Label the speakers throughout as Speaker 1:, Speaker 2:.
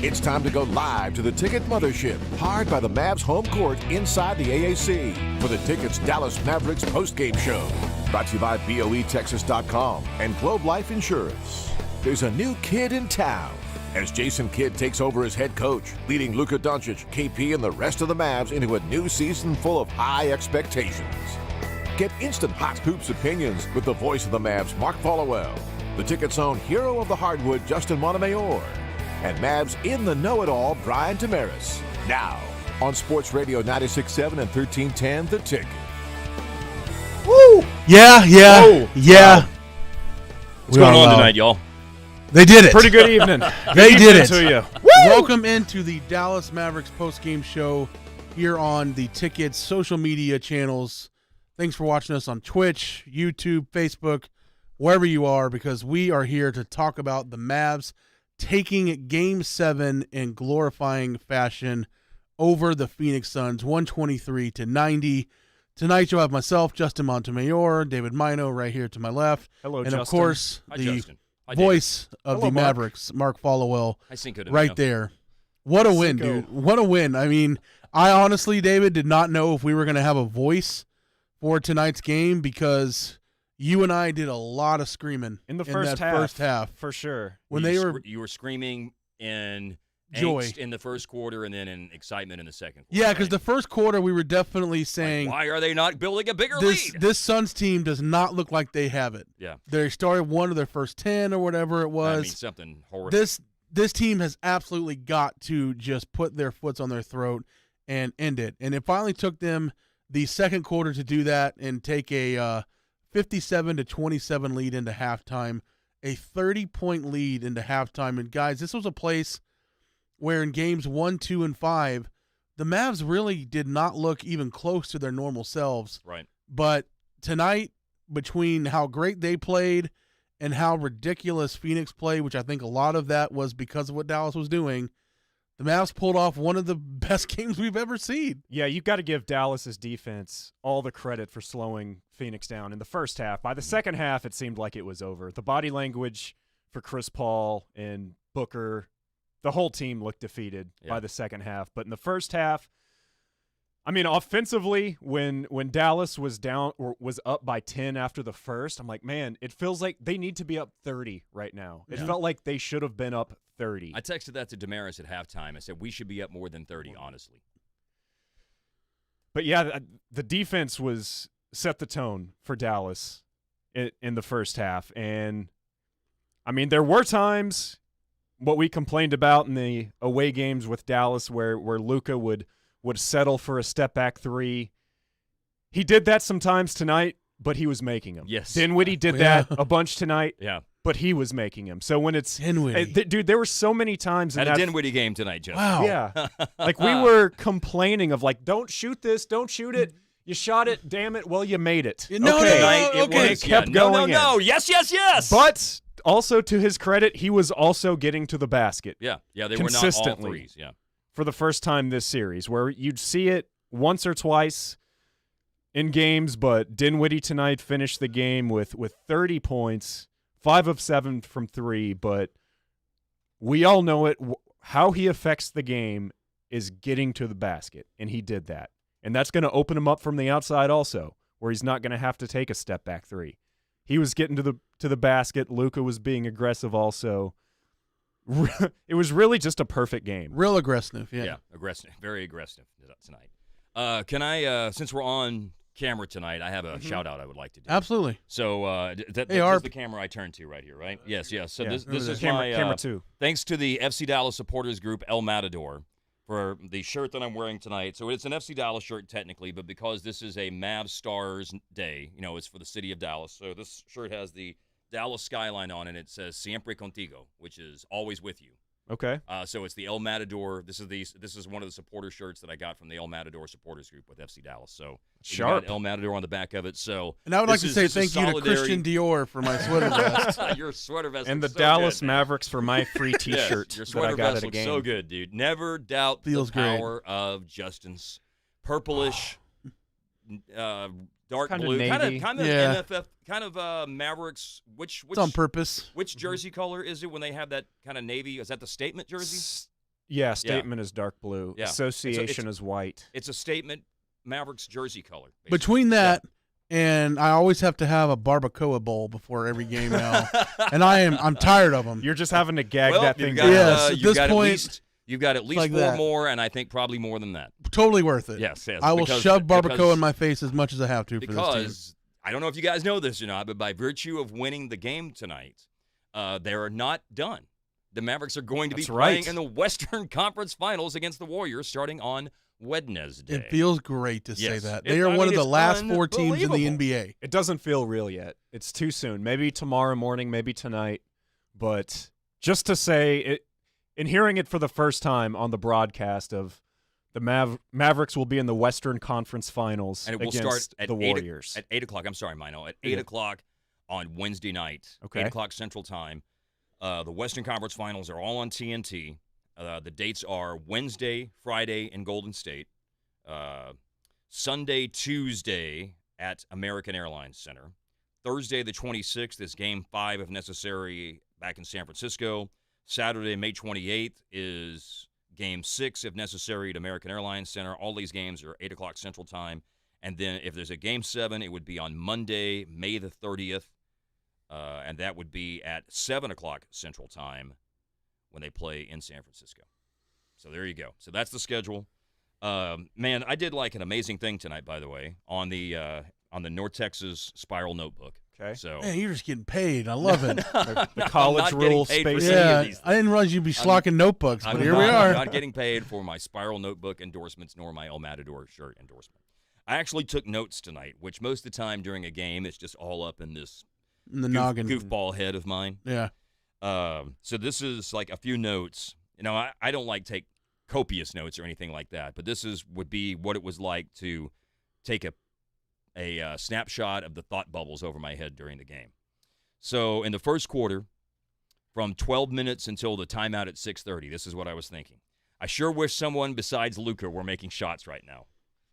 Speaker 1: It's time to go live to the Ticket Mothership, powered by the Mavs home court inside the AAC for the Ticket's Dallas Mavericks postgame show. Brought to you by BOETexas.com and Globe Life Insurance. There's a new kid in town as Jason Kidd takes over as head coach, leading Luka Doncic, KP, and the rest of the Mavs into a new season full of high expectations. Get instant hot hoops opinions with the voice of the Mavs, Mark Followill, the Ticket's own hero of the hardwood, Justin Montemayor, and Mavs in the know-it-all, Brian Tamaris. Now, on Sports Radio 96.7 and 1310, The Ticket.
Speaker 2: Woo! Yeah.
Speaker 3: Wow. What's going on tonight, y'all?
Speaker 2: They did it.
Speaker 4: Pretty good evening.
Speaker 2: They did it.
Speaker 4: To you.
Speaker 2: Welcome into the Dallas Mavericks postgame show here on the Ticket's social media channels. Thanks for watching us on Twitch, YouTube, Facebook, wherever you are, because we are here to talk about the Mavs taking Game 7 in glorifying fashion over the Phoenix Suns, 123-90. Tonight you'll have myself, Justin Montemayor, David Mino right here to my left.
Speaker 4: Hello,
Speaker 2: and
Speaker 4: Justin.
Speaker 2: Of course,
Speaker 3: Hi,
Speaker 2: the
Speaker 3: Justin. Hi,
Speaker 2: voice of
Speaker 4: Hello,
Speaker 2: the
Speaker 4: Mark.
Speaker 2: Mavericks, Mark Followill,
Speaker 3: Hi, Cinco de
Speaker 2: right
Speaker 3: Mayo.
Speaker 2: there. What a win,
Speaker 4: Cinco.
Speaker 2: dude. What a win. I mean, I honestly, David, did not know if we were going to have a voice for tonight's game because you and I did a lot of screaming
Speaker 4: in the
Speaker 2: that
Speaker 4: half.
Speaker 2: first half.
Speaker 4: For sure.
Speaker 2: When
Speaker 3: You were screaming in
Speaker 2: Joy
Speaker 3: angst in the first quarter and then in excitement in the second quarter.
Speaker 2: Yeah, because
Speaker 3: right?
Speaker 2: the first quarter we were definitely saying,
Speaker 3: Like, why are they not building a bigger
Speaker 2: this
Speaker 3: lead?
Speaker 2: this Suns team does not look like they have it.
Speaker 3: Yeah.
Speaker 2: They started one of their first 10 or whatever it was.
Speaker 3: I mean, something horrible.
Speaker 2: This team has absolutely got to just put their foots on their throat and end it. And it finally took them the second quarter to do that and take a 57-27 lead into halftime, a 30-point lead into halftime. And guys, this was a place where in games 1, 2, and 5, the Mavs really did not look even close to their normal selves.
Speaker 3: Right.
Speaker 2: But tonight, between how great they played and how ridiculous Phoenix played, which I think a lot of that was because of what Dallas was doing, the Mavs pulled off one of the best games we've ever seen.
Speaker 4: Yeah, you've got to give Dallas's defense all the credit for slowing Phoenix down in the first half. By the second half, it seemed like it was over. The body language for Chris Paul and Booker, the whole team looked defeated by the second half. But in the first half, I mean, offensively, when Dallas was down or was up by 10 after the first, I'm like, man, it feels like they need to be up 30 right now. It felt like they should have been up 30.
Speaker 3: I texted that to Damaris at halftime. I said, we should be up more than 30, honestly.
Speaker 4: But, yeah, the defense set the tone for Dallas in the first half. And, I mean, there were times what we complained about in the away games with Dallas where Luka would settle for a step-back three. He did that sometimes tonight, but he was making them.
Speaker 3: Yes.
Speaker 4: Dinwiddie did that a bunch tonight, but he was making them. So when it's
Speaker 2: Dinwiddie.
Speaker 4: dude, there were so many times in
Speaker 3: Had a
Speaker 4: that
Speaker 3: Dinwiddie game tonight, Justin.
Speaker 2: Wow.
Speaker 4: yeah. Like we were complaining of like, don't shoot this, don't shoot it. You shot it, damn it. Well, you made it.
Speaker 2: No,
Speaker 4: okay.
Speaker 3: Tonight, it
Speaker 2: okay.
Speaker 3: was,
Speaker 4: It kept
Speaker 3: no,
Speaker 4: going
Speaker 3: no.
Speaker 4: in.
Speaker 3: Yes.
Speaker 4: But also to his credit, he was also getting to the basket.
Speaker 3: Yeah, they were not all
Speaker 4: consistently.
Speaker 3: threes. Yeah.
Speaker 4: For the first time this series, where you'd see it once or twice in games, but Dinwiddie tonight finished the game with 30 points, 5 of 7 from 3, but we all know it. How he affects the game is getting to the basket, and he did that. And that's going to open him up from the outside also, where he's not going to have to take a step-back three. He was getting to the basket. Luka was being aggressive also. It was really just a perfect game.
Speaker 2: Real aggressive, yeah.
Speaker 3: Yeah, aggressive, very aggressive tonight. Can I, since we're on camera tonight, I have a shout-out I would like to do.
Speaker 2: Absolutely.
Speaker 3: So this
Speaker 2: Arp.
Speaker 3: is the camera I turn to right here, right? Yes. So
Speaker 4: Yeah.
Speaker 3: this is
Speaker 4: Camera
Speaker 3: my
Speaker 4: 2.
Speaker 3: thanks to the FC Dallas supporters group El Matador for the shirt that I'm wearing tonight. So it's an FC Dallas shirt technically, but because this is a Mavs Stars Day, it's for the city of Dallas. So this shirt has the Dallas skyline on it. It says Siempre Contigo, which is always with you.
Speaker 4: Okay.
Speaker 3: So it's the El Matador. This is one of the supporter shirts that I got from the El Matador supporters group with FC Dallas. So you got
Speaker 4: Sharp.
Speaker 3: El Matador on the back of it. So
Speaker 2: And I would like to say
Speaker 3: this
Speaker 2: thank
Speaker 3: is
Speaker 2: you to
Speaker 3: solidarity.
Speaker 2: Christian Dior for my sweater vest.
Speaker 3: Your sweater vest
Speaker 4: And the
Speaker 3: looks so
Speaker 4: Dallas
Speaker 3: good, man.
Speaker 4: Mavericks for my free T-shirt
Speaker 3: Your
Speaker 4: that
Speaker 3: sweater
Speaker 4: I got
Speaker 3: vest
Speaker 4: at a
Speaker 3: looks
Speaker 4: game.
Speaker 3: so good, dude. Never doubt
Speaker 2: Feels
Speaker 3: the
Speaker 2: great.
Speaker 3: power of Justin's purplish, dark
Speaker 4: Kinda
Speaker 3: blue,
Speaker 4: navy.
Speaker 3: kind of
Speaker 2: Yeah.
Speaker 3: MFF, kind of Mavericks. Which
Speaker 2: It's on purpose.
Speaker 3: which jersey color is it when they have that kind of navy? Is that the statement jersey?
Speaker 4: Yeah, statement is dark blue.
Speaker 3: Yeah.
Speaker 4: Association is white.
Speaker 3: It's a statement Mavericks jersey color. Basically.
Speaker 2: Between that and I always have to have a barbacoa bowl before every game now, and I'm tired of them.
Speaker 4: You're just having to gag
Speaker 3: Well,
Speaker 4: that thing
Speaker 3: got,
Speaker 4: down.
Speaker 2: Yes, at
Speaker 3: you've
Speaker 2: this
Speaker 3: got
Speaker 2: point,
Speaker 3: at least, you've got at least
Speaker 2: like
Speaker 3: 4
Speaker 2: that.
Speaker 3: more, and I think probably more than that.
Speaker 2: Totally worth it.
Speaker 3: Yes.
Speaker 2: I will shove barbacoa
Speaker 3: because-
Speaker 2: in my face as much as I have to for this team.
Speaker 3: Because I don't know if you guys know this or not, but by virtue of winning the game tonight, they are not done. The Mavericks are going to be
Speaker 4: That's
Speaker 3: playing
Speaker 4: right.
Speaker 3: in the Western Conference Finals against the Warriors starting on Wednesday.
Speaker 2: It feels great to say
Speaker 3: Yes.
Speaker 2: that. They are one of the last 4 teams in the NBA.
Speaker 4: It doesn't feel real yet. It's too soon. Maybe tomorrow morning, maybe tonight. But just to say it, in hearing it for the first time on the broadcast of the Mavericks will be in the Western Conference Finals
Speaker 3: And it will
Speaker 4: against
Speaker 3: start at
Speaker 4: the Warriors.
Speaker 3: At 8 o'clock. I'm sorry, Mino. At 8 o'clock on Wednesday night,
Speaker 4: Okay.
Speaker 3: 8 o'clock Central Time. The Western Conference Finals are all on TNT. The dates are Wednesday, Friday in Golden State, Sunday, Tuesday at American Airlines Center. Thursday, the 26th, is Game 5, if necessary, back in San Francisco. Saturday, May 28th, is Game 6, if necessary, at American Airlines Center. All these games are 8 o'clock Central Time. And then if there's a Game 7, it would be on Monday, May the 30th, and that would be at 7 o'clock Central Time when they play in San Francisco. So there you go. So that's the schedule. Man, I did like an amazing thing tonight, by the way, on the North Texas Spiral Notebook.
Speaker 4: Okay.
Speaker 3: So
Speaker 2: Man, you're just getting paid. I love it.
Speaker 4: The college
Speaker 3: I'm not getting
Speaker 4: rule
Speaker 3: paid for
Speaker 4: space.
Speaker 3: any of
Speaker 2: Yeah,
Speaker 3: these
Speaker 2: I didn't realize you'd be slocking notebooks, but
Speaker 3: I'm
Speaker 2: here
Speaker 3: not,
Speaker 2: we are.
Speaker 3: I'm not getting paid for my Spiral Notebook endorsements nor my El Matador shirt endorsement. I actually took notes tonight, which most of the time during a game, it's just all up in this
Speaker 2: In the noggin.
Speaker 3: goofball head of mine.
Speaker 2: Yeah.
Speaker 3: So this is like a few notes. You know, I don't like take copious notes or anything like that, but this would be what it was like to take a snapshot of the thought bubbles over my head during the game. So in the first quarter, from 12 minutes until the timeout at 6:30, this is what I was thinking. I sure wish someone besides Luka were making shots right now.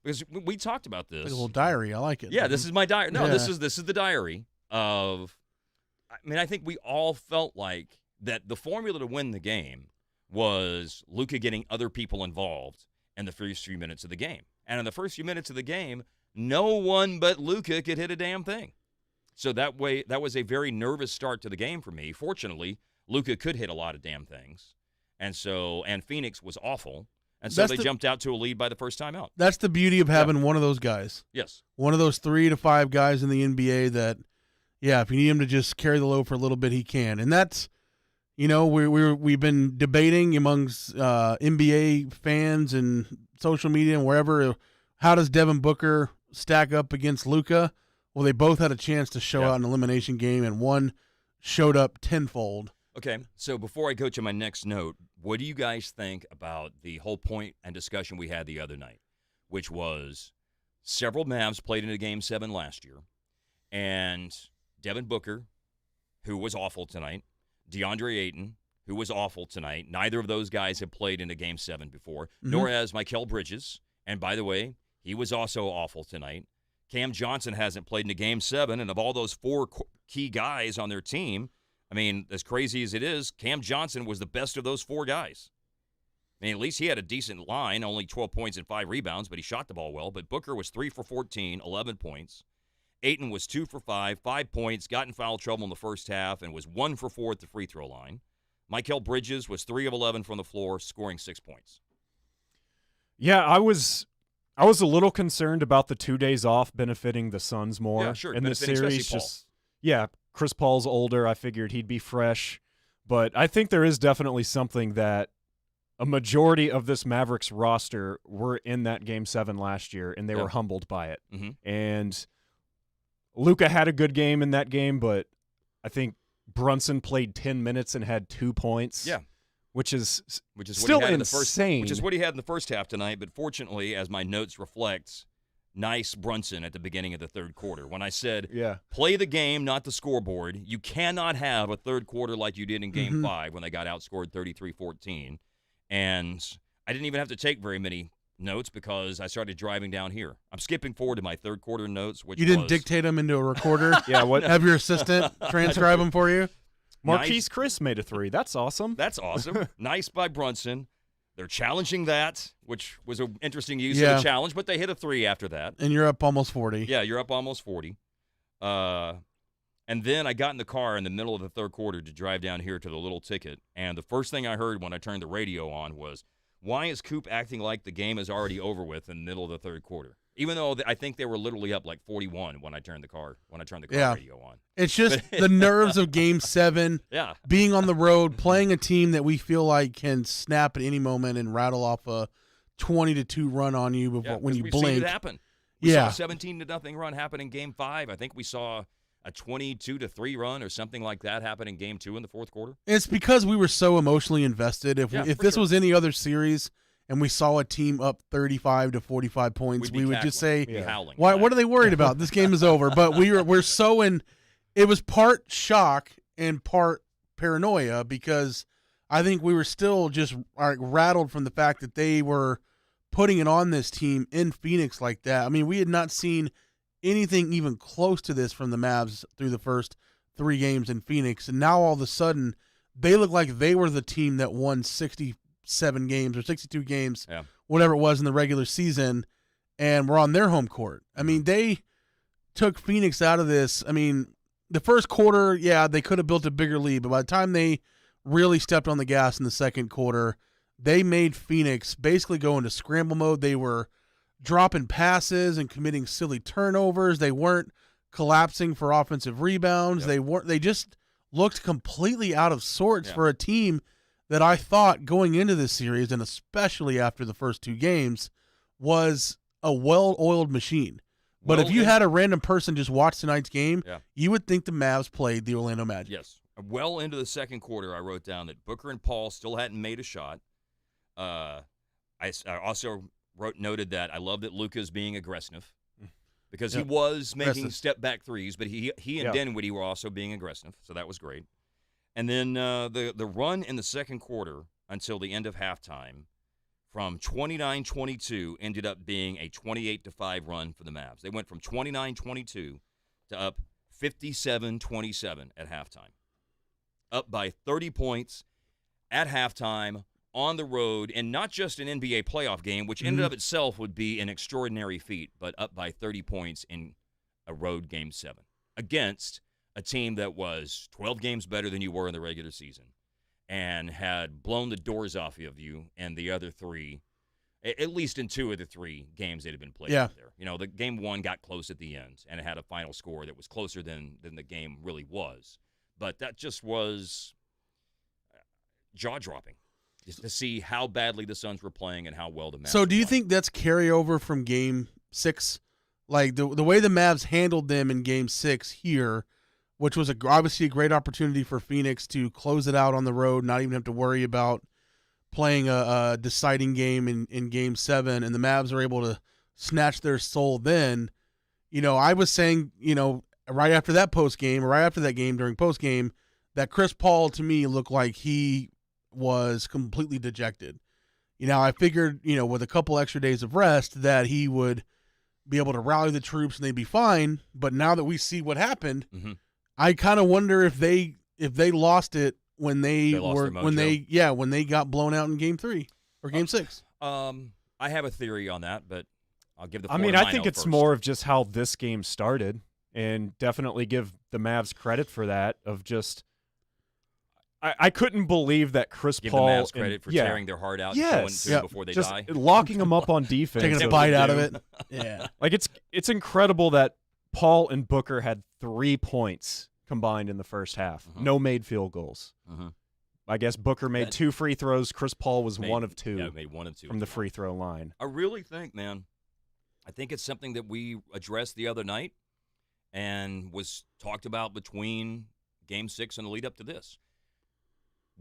Speaker 3: Because we talked about this.
Speaker 2: Like a little diary. I like it.
Speaker 3: Yeah, this is my diary. No,
Speaker 2: Yeah.
Speaker 3: this is the diary of. I mean, I think we all felt like that the formula to win the game was Luka getting other people involved in the first few minutes of the game. And in the first few minutes of the game, no one but Luka could hit a damn thing. So that was a very nervous start to the game for me. Fortunately, Luka could hit a lot of damn things, and Phoenix was awful. And so they jumped out to a lead by the first time out.
Speaker 2: That's the beauty of having one of those guys.
Speaker 3: Yes.
Speaker 2: One of those 3 to 5 guys in the NBA that, yeah, if you need him to just carry the load for a little bit, he can. And that's, you know, we've been debating amongst NBA fans and social media and wherever, how does Devin Booker stack up against Luka? Well, they both had a chance to show out an elimination game, and one showed up tenfold.
Speaker 3: Okay, so before I go to my next note, what do you guys think about the whole point and discussion we had the other night, which was several Mavs played in a Game 7 last year, and Devin Booker, who was awful tonight, DeAndre Ayton, who was awful tonight. Neither of those guys have played in a Game 7 before, nor has Mikal Bridges. And by the way, he was also awful tonight. Cam Johnson hasn't played in a Game 7, and of all those 4 key guys on their team, I mean, as crazy as it is, Cam Johnson was the best of those 4 guys. I mean, at least he had a decent line, only 12 points and 5 rebounds, but he shot the ball well. But Booker was 3 for 14, 11 points. Ayton was 2 for 5, 5 points, got in foul trouble in the first half, and was 1 for 4 at the free throw line. Mikal Bridges was 3 of 11 from the floor, scoring 6 points.
Speaker 4: Yeah, I was a little concerned about the 2 days off benefiting the Suns more in this series. Just Chris Paul's older. I figured he'd be fresh, but I think there is definitely something that a majority of this Mavericks roster were in that Game 7 last year, and they were humbled by it.
Speaker 3: Mm-hmm.
Speaker 4: And Luka had a good game in that game, but I think Brunson played 10 minutes and had 2 points.
Speaker 3: Yeah.
Speaker 4: Which is
Speaker 3: what
Speaker 4: still
Speaker 3: he had
Speaker 4: insane.
Speaker 3: which is what he had in the first half tonight, but fortunately, as my notes reflect, nice Brunson at the beginning of the third quarter. When I said, play the game, not the scoreboard, you cannot have a third quarter like you did in Game 5 when they got outscored 33-14. And I didn't even have to take very many notes because I started driving down here. I'm skipping forward to my third quarter notes, which
Speaker 2: you didn't dictate them into a recorder?
Speaker 4: What?
Speaker 2: Have your assistant transcribe them for you?
Speaker 4: Marquise Chris made a 3. That's awesome.
Speaker 3: That's awesome. Nice by Brunson. they're challenging that, which was an interesting use
Speaker 2: Yeah.
Speaker 3: of the challenge, but they hit a 3 after that.
Speaker 2: And you're up almost 40.
Speaker 3: Yeah, you're up almost 40. And then I got in the car in the middle of the third quarter to drive down here to the little ticket, and the first thing I heard when I turned the radio on was, why is Coop acting like the game is already over with in the middle of the third quarter? Even though I think they were literally up like 41 when I turned the car radio on.
Speaker 2: It's just the nerves of Game 7,
Speaker 3: Yeah.
Speaker 2: being on the road, playing a team that we feel like can snap at any moment and rattle off a 20-2 run on you before, when you
Speaker 3: we've
Speaker 2: blink.
Speaker 3: seen it happen. We
Speaker 2: Yeah.
Speaker 3: saw a 17-0 run happen in Game 5. I think we saw a 22-3 run or something like that happen in Game 2 in the fourth quarter.
Speaker 2: It's because we were so emotionally invested. If this was any other series and we saw a team up 35 to 45 points, we would just say,
Speaker 3: howling.
Speaker 2: "Why? What are they worried about? This game is over." But we're so in. It was part shock and part paranoia because I think we were still just rattled from the fact that they were putting it on this team in Phoenix like that. I mean, we had not seen anything even close to this from the Mavs through the first 3 games in Phoenix, and now all of a sudden they look like they were the team that won 67 games or 62 games, whatever it was in the regular season, and we're on their home court. I mean, they took Phoenix out of this. I mean, the first quarter, they could have built a bigger lead, but by the time they really stepped on the gas in the second quarter, they made Phoenix basically go into scramble mode. They were dropping passes and committing silly turnovers. They weren't collapsing for offensive rebounds. They just looked completely out of sorts for a team that I thought going into this series, and especially after the first 2 games, was a well-oiled machine. But if you had a random person just watch tonight's game, you would think the Mavs played the Orlando Magic.
Speaker 3: Yes. Well into the second quarter, I wrote down that Booker and Paul still hadn't made a shot. I also noted that I love that Luka's being aggressive because he was making step-back threes, but he and Dinwiddie were also being aggressive, so that was great. And then the run in the second quarter until the end of halftime from 29-22 ended up being a 28-5 run for the Mavs. They went from 29-22 to up 57-27 at halftime, up by 30 points at halftime on the road, and not just an NBA playoff game, which in and of itself would be an extraordinary feat, but up by 30 points in a road Game 7 against a team that was 12 games better than you were in the regular season and had blown the doors off of you in the other 3, at least in 2 of the 3 games that had been played out there. You know, the Game 1 got close at the end, and it had a final score that was closer than the game really was. But that just was jaw-dropping. Just to see how badly the Suns were playing and how well the Mavs
Speaker 2: So do you
Speaker 3: were
Speaker 2: think that's carryover from Game 6? Like the way the Mavs handled them in Game 6 here, which was obviously a great opportunity for Phoenix to close it out on the road, not even have to worry about playing a deciding game in Game 7, and the Mavs are able to snatch their soul then. You know, I was saying, right after that postgame, or right after that game during postgame, that Chris Paul to me looked like he was completely dejected. I figured, with a couple extra days of rest that he would be able to rally the troops and they'd be fine. But now that we see what happened, I kind of wonder if they lost it when they got blown out in Game 3 or Game 6.
Speaker 3: I have a theory on that, but I'll give the floor
Speaker 4: I mean,
Speaker 3: to
Speaker 4: I
Speaker 3: Mino
Speaker 4: think it's
Speaker 3: first.
Speaker 4: more of just how this game started, and definitely give the Mavs credit for that. Of just, I couldn't believe that Chris
Speaker 3: Give
Speaker 4: Paul
Speaker 3: the Mavs credit for tearing their heart out and showing it to them before they
Speaker 4: just
Speaker 3: die.
Speaker 4: locking them up on defense,
Speaker 2: Taking a
Speaker 3: what
Speaker 2: bite
Speaker 3: they
Speaker 2: out
Speaker 3: do.
Speaker 2: of it. Yeah.
Speaker 4: Like it's incredible that Paul and Booker had 3 points combined in the first half. No made field goals. I guess Booker made 2 free throws. Chris Paul was one of 2.
Speaker 3: Yeah, made 1 of 2
Speaker 4: from the free throw line.
Speaker 3: I really think, man, I think it's something that we addressed the other night and was talked about between Game 6 and the lead up to this.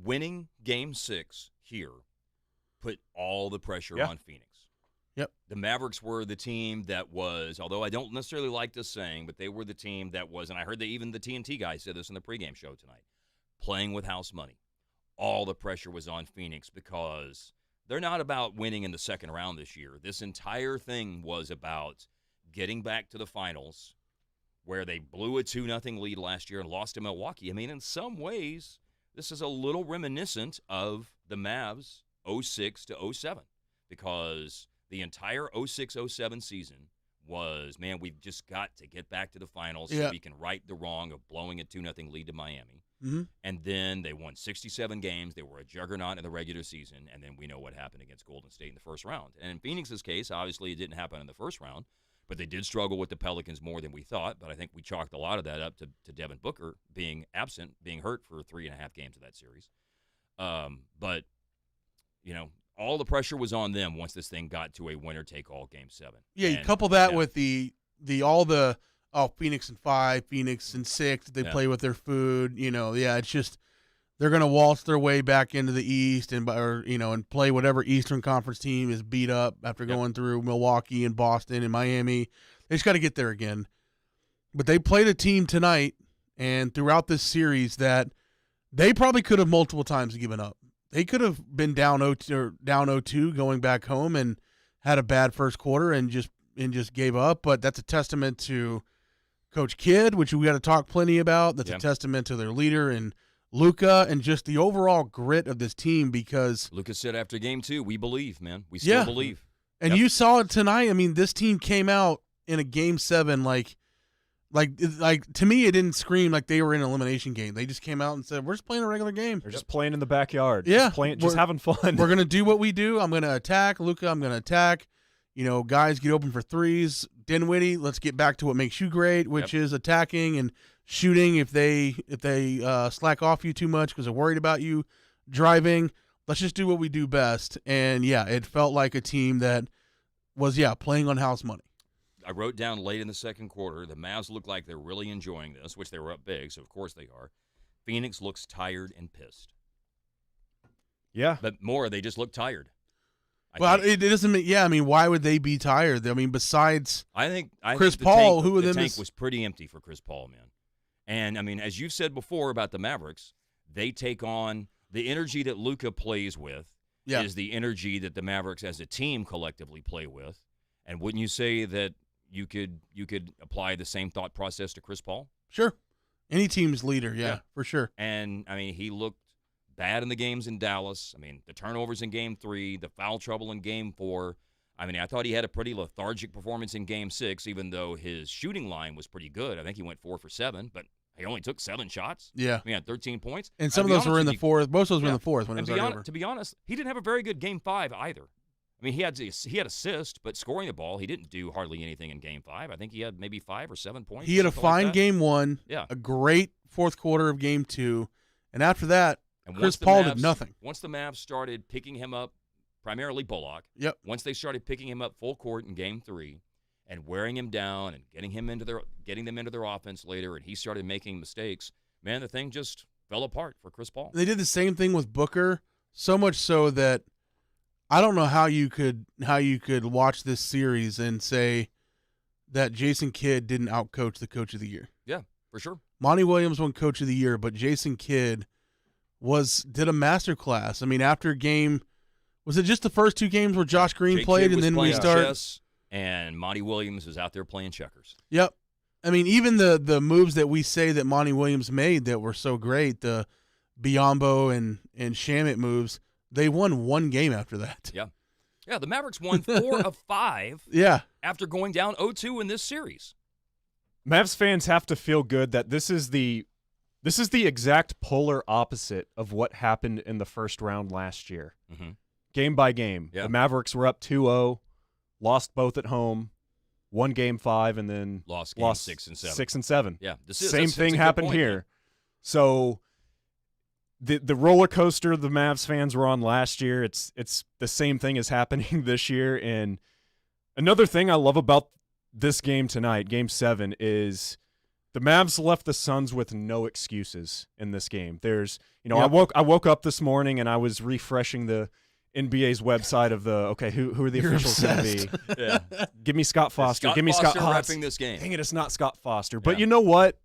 Speaker 3: Winning Game 6 here put all the pressure on Phoenix.
Speaker 2: Yep.
Speaker 3: The Mavericks were the team that was, although I don't necessarily like this saying, but they were the team that was, and I heard that even the TNT guy said this in the pregame show tonight, playing with house money. All the pressure was on Phoenix because they're not about winning in the second round this year. This entire thing was about getting back to the finals where they blew a 2-0 lead last year and lost to Milwaukee. I mean, in some ways, this is a little reminiscent of the Mavs 06 to 07 because the entire 06-07 season was, man, we've just got to get back to the finals so we can right the wrong of blowing a 2-0 lead to Miami.
Speaker 2: Mm-hmm.
Speaker 3: And then they won 67 games. They were a juggernaut in the regular season, and then we know what happened against Golden State in the first round. And in Phoenix's case, obviously it didn't happen in the first round, but they did struggle with the Pelicans more than we thought. But I think we chalked a lot of that up to Devin Booker being absent, being hurt for 3.5 games of that series. But, all the pressure was on them once this thing got to a winner-take-all Game 7.
Speaker 2: Yeah, you couple that with Phoenix in 5, Phoenix in 6. They play with their food. It's just they're going to waltz their way back into the East and play whatever Eastern Conference team is beat up after going through Milwaukee and Boston and Miami. They just got to get there again. But they played a team tonight and throughout this series that they probably could have multiple times given up. They could have been down 0-2 going back home and had a bad first quarter and just gave up. But that's a testament to Coach Kidd, which we got to talk plenty about. That's a testament to their leader and Luka and just the overall grit of this team because
Speaker 3: Luka said after Game 2, we believe, man. We still believe.
Speaker 2: And you saw it tonight. I mean, this team came out in a Game 7 like to me, it didn't scream like they were in an elimination game. They just came out and said, "We're just playing a regular game.
Speaker 4: They're just playing in the backyard.
Speaker 2: Yeah,
Speaker 4: just having fun.
Speaker 2: We're gonna do what we do. I'm gonna attack Luka. I'm gonna attack. Guys get open for threes. Dinwiddie, let's get back to what makes you great, which is attacking and shooting. If they slack off you too much because they're worried about you driving, let's just do what we do best. And it felt like a team that was playing on house money.
Speaker 3: I wrote down late in the second quarter, the Mavs look like they're really enjoying this, which they were up big, so of course they are. Phoenix looks tired and pissed.
Speaker 4: Yeah.
Speaker 3: But more, they just look tired.
Speaker 2: It doesn't mean, I mean, why would they be tired? I mean, besides
Speaker 3: I
Speaker 2: Chris
Speaker 3: think
Speaker 2: Paul, who of
Speaker 3: the
Speaker 2: them
Speaker 3: tank was pretty empty for Chris Paul, man. And, I mean, as you've said before about the Mavericks, they take on the energy that Luka plays with is the energy that the Mavericks as a team collectively play with. And wouldn't you say that you could apply the same thought process to Chris Paul?
Speaker 2: Sure. Any team's leader, for sure.
Speaker 3: And, I mean, he looked bad in the games in Dallas. I mean, the turnovers in Game 3, the foul trouble in Game 4. I mean, I thought he had a pretty lethargic performance in Game 6, even though his shooting line was pretty good. I think he went 4 for 7, but he only took 7 shots.
Speaker 2: Yeah.
Speaker 3: He had 13 points.
Speaker 2: And some of those were in the fourth. Most of those were in the fourth when it was over.
Speaker 3: To be honest, he didn't have a very good Game 5 either. I mean, he had assists, but scoring the ball, he didn't do hardly anything in Game 5. I think he had maybe 5 or 7 points.
Speaker 2: He had a fine Game 1, a great fourth quarter of Game 2, and after that, Chris Paul did nothing.
Speaker 3: Once the Mavs started picking him up, primarily Bullock, once they started picking him up full court in Game 3 and wearing him down and getting them into their offense later, and he started making mistakes, man, the thing just fell apart for Chris Paul.
Speaker 2: They did the same thing with Booker, so much so that I don't know how you could watch this series and say that Jason Kidd didn't outcoach the Coach of the Year.
Speaker 3: Yeah, for sure.
Speaker 2: Monty Williams won Coach of the Year, but Jason Kidd did a masterclass. I mean, after game, was it just the first 2 games where Josh Green played and then we started?
Speaker 3: Chess, and Monty Williams was out there playing checkers.
Speaker 2: Yep. I mean, even the moves that we say that Monty Williams made that were so great, the Biyombo and Shamet moves, they won 1 game after that.
Speaker 3: Yeah. Yeah, the Mavericks won 4 of 5 after going down 0-2 in this series.
Speaker 4: Mavs fans have to feel good that this is the exact polar opposite of what happened in the first round last year.
Speaker 3: Mm-hmm.
Speaker 4: Game by game.
Speaker 3: Yeah.
Speaker 4: The Mavericks were up 2-0, lost both at home, won Game 5, and then
Speaker 3: lost Game 6 and 7.
Speaker 4: 6 and 7.
Speaker 3: Yeah.
Speaker 4: Same thing happened here. Man. So the roller coaster the Mavs fans were on last year, it's the same thing is happening this year. And another thing I love about this game tonight, Game 7, is the Mavs left the Suns with no excuses in this game. There's, I woke up this morning and I was refreshing the NBA's website of who are the officials going to be?
Speaker 3: Yeah.
Speaker 4: Give me Scott Foster. Give me Scott
Speaker 3: Foster repping this game.
Speaker 4: Dang it, it's not Scott Foster. But you know what?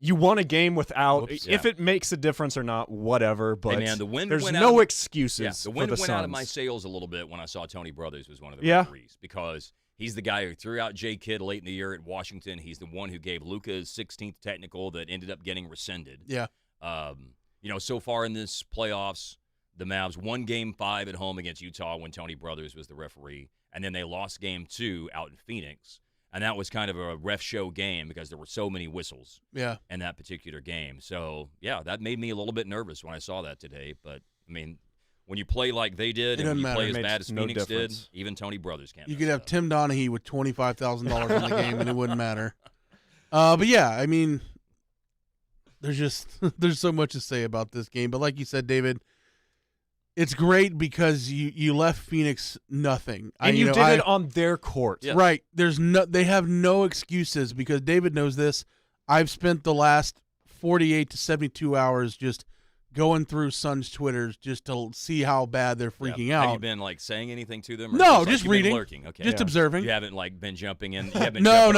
Speaker 4: You won a game without, if it makes a difference or not, whatever. But
Speaker 3: the wind
Speaker 4: there's
Speaker 3: went
Speaker 4: no
Speaker 3: out,
Speaker 4: excuses.
Speaker 3: The wind
Speaker 4: for the
Speaker 3: went
Speaker 4: Suns.
Speaker 3: out of my sails a little bit when I saw Tony Brothers was one of the referees because he's the guy who threw out Jay Kidd late in the year at Washington. He's the one who gave Luka his 16th technical that ended up getting rescinded.
Speaker 2: Yeah.
Speaker 3: So far in this playoffs, the Mavs won Game 5 at home against Utah when Tony Brothers was the referee, and then they lost Game 2 out in Phoenix. And that was kind of a ref show game because there were so many whistles in that particular game. So, yeah, that made me a little bit nervous when I saw that today. But, I mean, when you play like they did and when you play as bad as Phoenix did, even Tony Brothers can't.
Speaker 2: You could have Tim Donaghy with $25,000 in the game and it wouldn't matter. But, yeah, I mean, there's so much to say about this game. But like you said, David, it's great because you left Phoenix nothing.
Speaker 4: And you did it on their court.
Speaker 3: Yeah.
Speaker 2: Right. They have no excuses because David knows this. I've spent the last 48 to 72 hours just going through Suns Twitters just to see how bad they're freaking out.
Speaker 3: Have you been saying anything to them? Or
Speaker 2: No,
Speaker 3: just
Speaker 2: reading.
Speaker 3: Lurking? Okay.
Speaker 2: Just observing.
Speaker 3: You haven't been jumping in. You haven't
Speaker 2: No.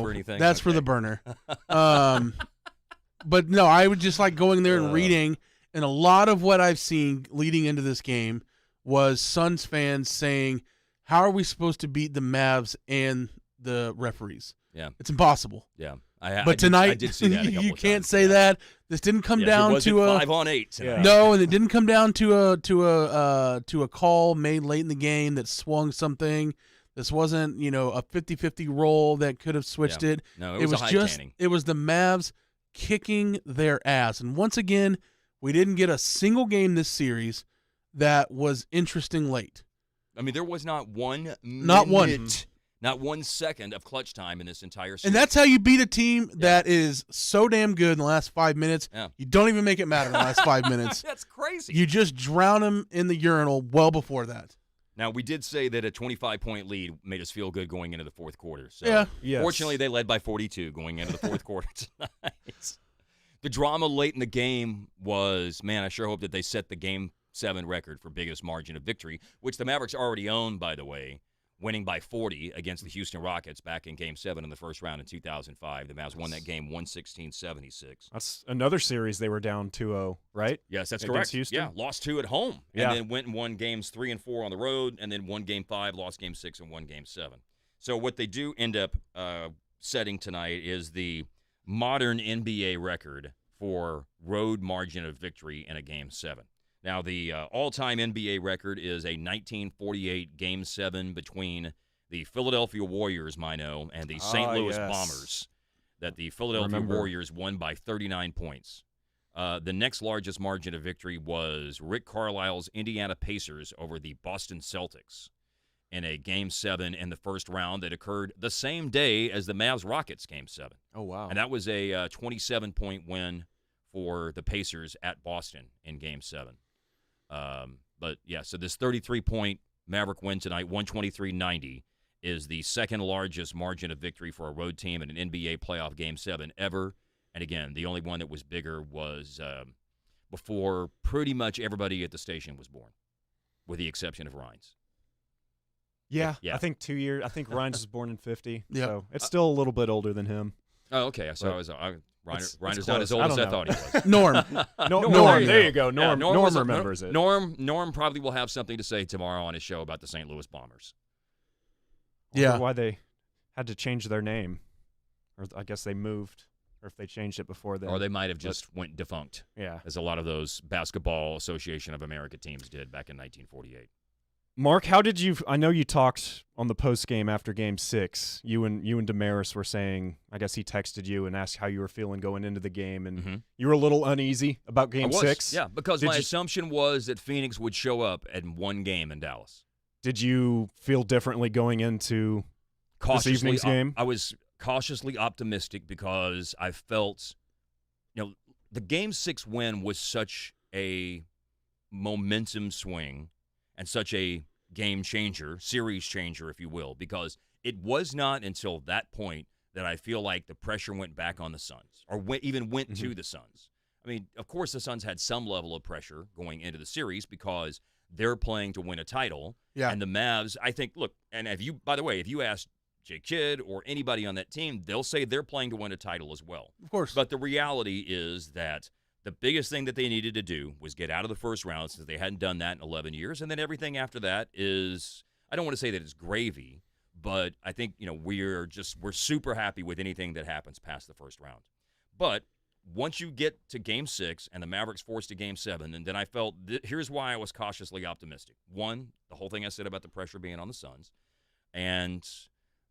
Speaker 3: Or anything?
Speaker 2: That's for the burner. But no, I would just like going there and reading. And a lot of what I've seen leading into this game was Suns fans saying, how are we supposed to beat the Mavs and the referees?
Speaker 3: Yeah.
Speaker 2: It's impossible.
Speaker 3: Yeah.
Speaker 2: But tonight,
Speaker 3: I did see that a couple
Speaker 2: you
Speaker 3: of
Speaker 2: can't
Speaker 3: times.
Speaker 2: say that. This didn't come down to a
Speaker 3: 5-on-8 tonight.
Speaker 2: No, and it didn't come down to a call made late in the game that swung something. This wasn't, a 50-50 roll that could have switched it.
Speaker 3: No, it was a high canning.
Speaker 2: It was the Mavs kicking their ass. And once again, we didn't get a single game this series that was interesting late.
Speaker 3: I mean, there was not one
Speaker 2: Not
Speaker 3: minute, not 1 second of clutch time in this entire series.
Speaker 2: And that's how you beat a team that is so damn good in the last 5 minutes.
Speaker 3: Yeah.
Speaker 2: You don't even make it matter in the last 5 minutes.
Speaker 3: That's crazy.
Speaker 2: You just drown them in the urinal well before that.
Speaker 3: Now, we did say that a 25-point lead made us feel good going into the fourth quarter. So
Speaker 2: Yeah.
Speaker 4: Yes.
Speaker 3: Fortunately, they led by 42 going into the fourth quarter tonight. The drama late in the game was, man, I sure hope that they set the Game 7 record for biggest margin of victory, which the Mavericks already own, by the way, winning by 40 against the Houston Rockets back in Game 7 in the first round in 2005. The Mavs won that game 116-76.
Speaker 4: That's another series they were down 2-0, right?
Speaker 3: Yes, that's
Speaker 4: Against
Speaker 3: correct.
Speaker 4: Houston?
Speaker 3: Yeah, lost 2 at home,
Speaker 4: Yeah.
Speaker 3: and then went and won Games 3 and 4 on the road, and then won Game 5, lost Game 6, and won Game 7. So what they do end up setting tonight is the modern NBA record for road margin of victory in a Game 7. Now, the all-time NBA record is a 1948 Game 7 between the Philadelphia Warriors, Mino, and the St. Louis Bombers that the Philadelphia Warriors won by 39 points. The next largest margin of victory was Rick Carlisle's Indiana Pacers over the Boston Celtics in a Game 7 in the first round that occurred the same day as the Mavs-Rockets Game 7.
Speaker 4: Oh, wow.
Speaker 3: And that was a 27-point win for the Pacers at Boston in Game 7. But, yeah, so this 33-point Maverick win tonight, 123-90, is the second largest margin of victory for a road team in an NBA playoff Game 7 ever. And, again, the only one that was bigger was before pretty much everybody at the station was born, with the exception of Rhines.
Speaker 4: Yeah,
Speaker 3: Yeah.
Speaker 4: I think 2 years. I think Rhines was born in 50.
Speaker 2: Yeah.
Speaker 4: So it's still a little bit older than him.
Speaker 3: Oh, okay. So
Speaker 4: It's
Speaker 3: Reiner's not as old
Speaker 4: I
Speaker 3: as I
Speaker 4: don't
Speaker 3: thought
Speaker 4: know.
Speaker 3: he was.
Speaker 2: Norm.
Speaker 4: Norm. There you go.
Speaker 3: Yeah,
Speaker 4: Norm remembers it.
Speaker 3: Norm probably will have something to say tomorrow on his show about the St. Louis Bombers.
Speaker 4: Wonder
Speaker 2: Yeah.
Speaker 4: why they had to change their name. Or I guess they moved. Or if they changed it before then.
Speaker 3: Or they might have just went defunct,
Speaker 4: Yeah.
Speaker 3: as a lot of those Basketball Association of America teams did back in 1948.
Speaker 4: Mark, how did you? I know you talked on the post game after Game 6. You and Damaris were saying. I guess he texted you and asked how you were feeling going into the game, and you were a little uneasy about Game 6.
Speaker 3: Yeah, because my assumption was that Phoenix would show up at one game in Dallas.
Speaker 4: Did you feel differently going into this evening's game?
Speaker 3: I was cautiously optimistic because I felt, the Game 6 win was such a momentum swing and such a game changer, series changer, if you will, because it was not until that point that I feel like the pressure went back on the Suns, or even went to the Suns. I mean, of course, the Suns had some level of pressure going into the series because they're playing to win a title.
Speaker 2: Yeah.
Speaker 3: And the Mavs, I think, look, and by the way, if you ask Jay Kidd or anybody on that team, they'll say they're playing to win a title as well.
Speaker 2: Of course.
Speaker 3: But the reality is that the biggest thing that they needed to do was get out of the first round, since they hadn't done that in 11 years. And then everything after that is, I don't want to say that it's gravy, but I think, we're super happy with anything that happens past the first round. But once you get to Game 6 and the Mavericks forced to Game 7, and then I felt here's why I was cautiously optimistic. One, the whole thing I said about the pressure being on the Suns. And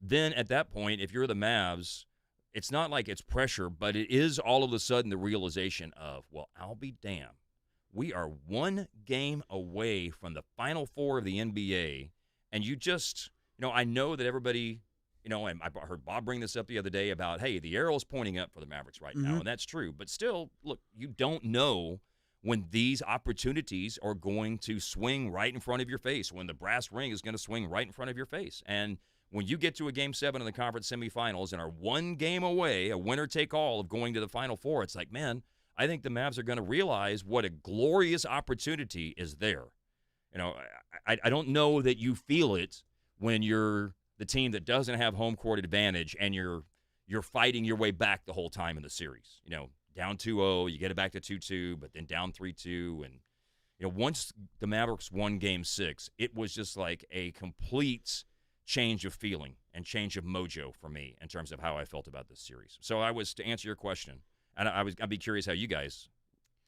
Speaker 3: then at that point, if you're the Mavs, it's not like it's pressure, but it is all of a sudden the realization of, well, I'll be damned. We are one game away from the Final Four of the NBA, and you just, I know that everybody, and I heard Bob bring this up the other day about, hey, the arrow's pointing up for the Mavericks right now, and that's true. But still, look, you don't know when these opportunities are going to swing right in front of your face, when the brass ring is going to swing right in front of your face. And when you get to a Game 7 in the conference semifinals and are one game away, a winner-take-all of going to the Final Four, it's like, man, I think the Mavs are going to realize what a glorious opportunity is there. I don't know that you feel it when you're the team that doesn't have home court advantage and you're fighting your way back the whole time in the series. Down 2-0, you get it back to 2-2, but then down 3-2. And, once the Mavericks won Game 6, it was just like a complete change of feeling and change of mojo for me in terms of how I felt about this series. So to answer your question, and I'd be curious how you guys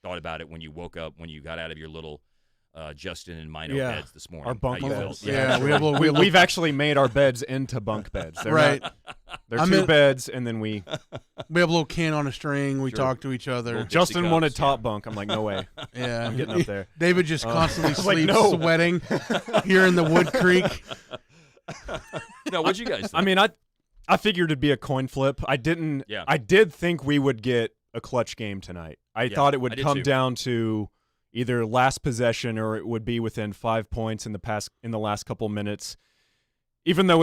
Speaker 3: thought about it when you woke up, when you got out of your little Justin and Mino beds this morning.
Speaker 4: Our bunk beds.
Speaker 2: Yeah,
Speaker 4: we've actually made our beds into bunk beds. They're they're two beds, and then we
Speaker 2: have a little can on a string. We talk to each other.
Speaker 4: Justin wanted top bunk. I'm like, no way.
Speaker 2: Yeah,
Speaker 4: I'm getting up there.
Speaker 2: David just constantly sleeps,
Speaker 4: no.
Speaker 2: sweating here in the Wood Creek.
Speaker 3: No, what'd you guys think?
Speaker 4: I mean, I figured it'd be a coin flip. I didn't.
Speaker 3: Yeah.
Speaker 4: I did think we would get a clutch game tonight. I thought it would come down to either last possession or it would be within 5 points in the last couple minutes. Even though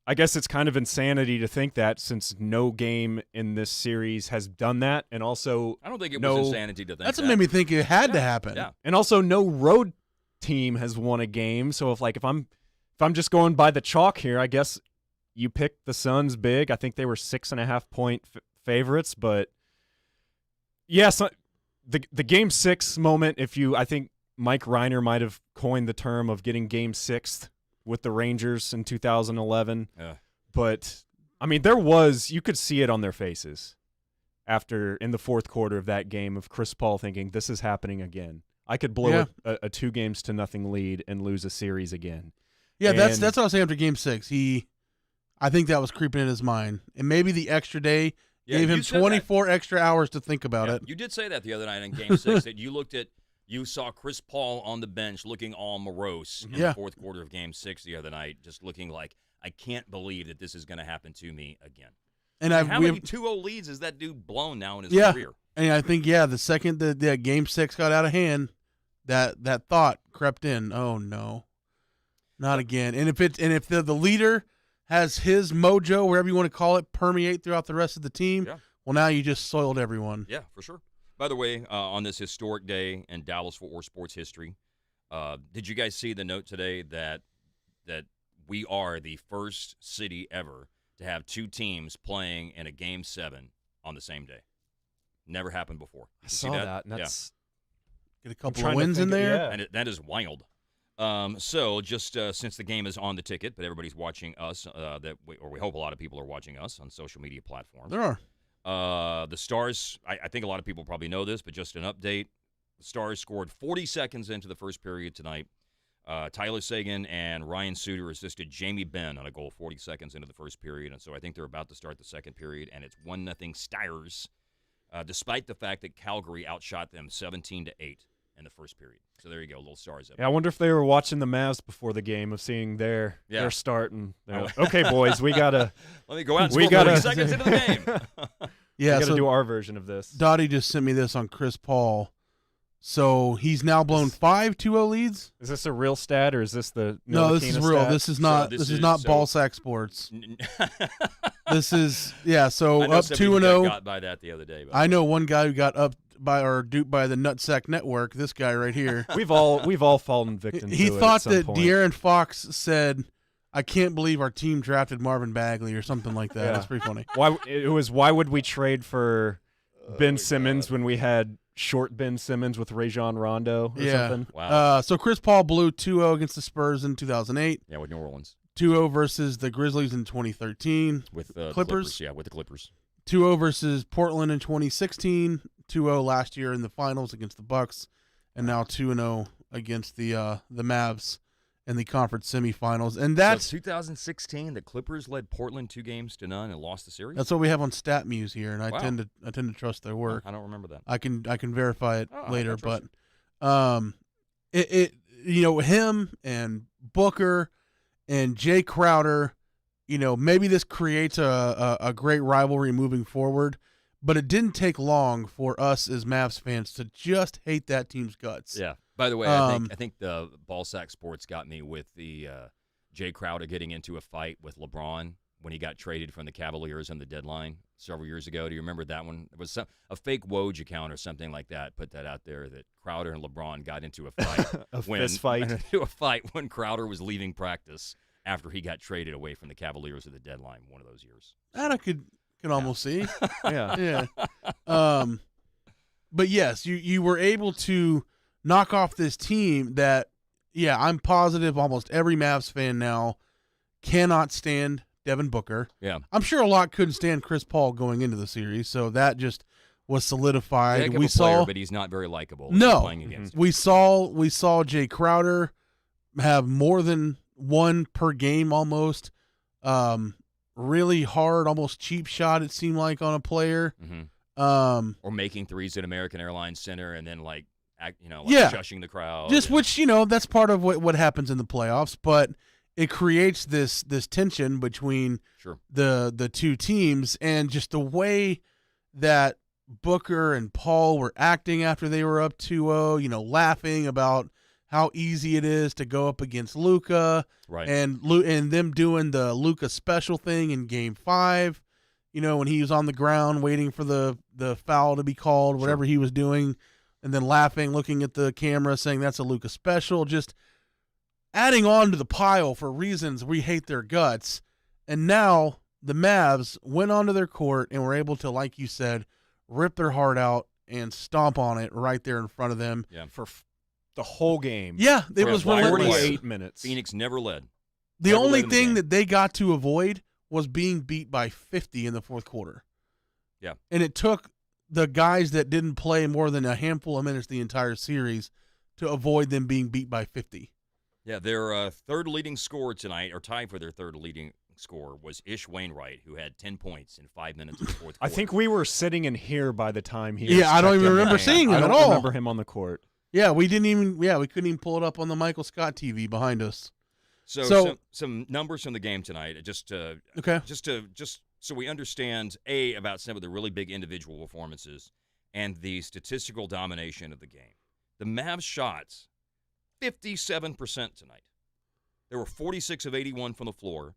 Speaker 4: I guess it's kind of insanity to think that, since no game in this series has done that, and also
Speaker 3: I don't think it was insanity to think
Speaker 2: that's what made me think it had to happen.
Speaker 3: Yeah.
Speaker 4: And also no road team has won a game. So if I'm just going by the chalk here, I guess you pick the Suns big. I think they were 6.5 point favorites, but yes, the Game 6 moment. I think Mike Reiner might have coined the term of getting Game 6 with the Rangers in 2011.
Speaker 3: Yeah.
Speaker 4: But I mean, you could see it on their faces in the fourth quarter of that game of Chris Paul thinking, this is happening again. I could blow a 2-0 lead and lose a series again.
Speaker 2: Yeah, that's what I was saying after Game 6. I think that was creeping in his mind, and maybe the extra day gave him 24 extra hours to think about it.
Speaker 3: You did say that the other night in Game 6 that you saw Chris Paul on the bench looking all morose in the fourth quarter of Game 6 the other night, just looking like, I can't believe that this is going to happen to me again. And how many 2-0 leads has that dude blown now in his career?
Speaker 2: And I think the second that Game 6 got out of hand, that thought crept in. Oh no, not again. And if the leader has his mojo, wherever you want to call it, permeate throughout the rest of the team, well, now you just soiled everyone.
Speaker 3: Yeah, for sure. By the way, on this historic day in Dallas-Fort Worth sports history, did you guys see the note today that we are the first city ever to have two teams playing in a Game 7 on the same day? Never happened before.
Speaker 4: I saw that. And
Speaker 2: get a couple of wins in there.
Speaker 3: And that is wild. So just since the game is on the ticket, but everybody's watching us, we hope a lot of people are watching us on social media platforms.
Speaker 2: There are.
Speaker 3: The Stars, I think a lot of people probably know this, but just an update. The Stars scored 40 seconds into the first period tonight. Tyler Seguin and Ryan Suter assisted Jamie Benn on a goal 40 seconds into the first period, and so I think they're about to start the second period, and it's 1-0 Stars, despite the fact that Calgary outshot them 17-8 in the first period. So there you go, little Stars.
Speaker 4: Yeah, I wonder if they were watching the Mavs before the game, of seeing their start, and okay, boys, we gotta
Speaker 3: let me go out and score 40 seconds into the game.
Speaker 4: We gotta do our version of this.
Speaker 2: Dottie just sent me this on Chris Paul. So he's now blown 5 2-0 leads.
Speaker 4: Is this a real stat, or is this the
Speaker 2: No, this is real.
Speaker 4: Stat?
Speaker 2: This is not. This is not ball sack sports. This is So up 2-0.
Speaker 3: Got by that the other day.
Speaker 2: I know one guy who got up by or duped by the Nutsack Network. This guy right here.
Speaker 4: We've all fallen victim.
Speaker 2: He
Speaker 4: to
Speaker 2: thought
Speaker 4: it at
Speaker 2: that
Speaker 4: some point.
Speaker 2: De'Aaron Fox said, "I can't believe our team drafted Marvin Bagley" or something like that. That's pretty funny.
Speaker 4: Why would we trade for Ben Simmons when we had short Ben Simmons with Rajon Rondo or something?
Speaker 3: Wow.
Speaker 2: So Chris Paul blew 2-0 against the Spurs in 2008.
Speaker 3: Yeah, with New Orleans.
Speaker 2: 2-0 versus the Grizzlies in 2013.
Speaker 3: With the
Speaker 2: Clippers.
Speaker 3: Yeah, with the Clippers.
Speaker 2: 2-0 versus Portland in 2016, 2-0 last year in the finals against the Bucks, and now 2-0 against the Mavs in the conference semifinals. And that's
Speaker 3: so 2016. The Clippers led Portland 2-0 and lost the series.
Speaker 2: That's what we have on StatMuse here, and I
Speaker 3: Wow.
Speaker 2: tend to trust their work.
Speaker 3: I don't remember that.
Speaker 2: I can verify it later,
Speaker 3: I
Speaker 2: but
Speaker 3: trust
Speaker 2: him and Booker and Jay Crowder, maybe this creates a great rivalry moving forward, but it didn't take long for us as Mavs fans to just hate that team's guts.
Speaker 3: Yeah. By the way, I think the Ballsack Sports got me with the Jay Crowder getting into a fight with LeBron when he got traded from the Cavaliers on the deadline several years ago. Do you remember that one? It was a fake Woj account or something like that. Put that out there that Crowder and LeBron got into a fight.
Speaker 4: Fist fight.
Speaker 3: Into a fight when Crowder was leaving practice after he got traded away from the Cavaliers at the deadline one of those years.
Speaker 2: That I could almost see.
Speaker 4: Yeah.
Speaker 2: But yes, you were able to knock off this team that, I'm positive almost every Mavs fan now cannot stand Devin Booker.
Speaker 3: Yeah.
Speaker 2: I'm sure a lot couldn't stand Chris Paul going into the series, so that just was solidified.
Speaker 3: Heck of a player, but he's not very likable.
Speaker 2: No,
Speaker 3: playing against him.
Speaker 2: we saw Jay Crowder have more than one per game almost. Really hard, almost cheap shot it seemed like on a player.
Speaker 3: Mm-hmm. Or making threes at American Airlines Center and then shushing the crowd.
Speaker 2: Which that's part of what happens in the playoffs, but it creates this tension between the two teams, and just the way that Booker and Paul were acting after they were up 2-0, laughing about how easy it is to go up against Luka,
Speaker 3: right?
Speaker 2: And them doing the Luka special thing in Game 5, when he was on the ground waiting for the foul to be called, whatever he was doing, and then laughing, looking at the camera, saying that's a Luka special, just adding on to the pile for reasons we hate their guts. And now the Mavs went onto their court and were able to, like you said, rip their heart out and stomp on it right there in front of them.
Speaker 3: Yeah.
Speaker 4: For the whole game.
Speaker 2: Yeah, it was relentless.
Speaker 4: 48 minutes.
Speaker 3: Phoenix never led.
Speaker 2: The only thing that they got to avoid was being beat by 50 in the fourth quarter.
Speaker 3: Yeah.
Speaker 2: And it took the guys that didn't play more than a handful of minutes the entire series to avoid them being beat by 50.
Speaker 3: Yeah, their third leading scorer tonight, or tied for their third leading scorer, was Ish Wainwright, who had 10 points in 5 minutes of the fourth quarter.
Speaker 4: I think we were sitting in here by the time he
Speaker 2: I don't even remember seeing him at all.
Speaker 4: I don't remember him on the court.
Speaker 2: Yeah, we couldn't even pull it up on the Michael Scott TV behind us.
Speaker 3: So some numbers from the game tonight, just so we understand about some of the really big individual performances and the statistical domination of the game. The Mavs shots 57% tonight. There were 46 of 81 from the floor,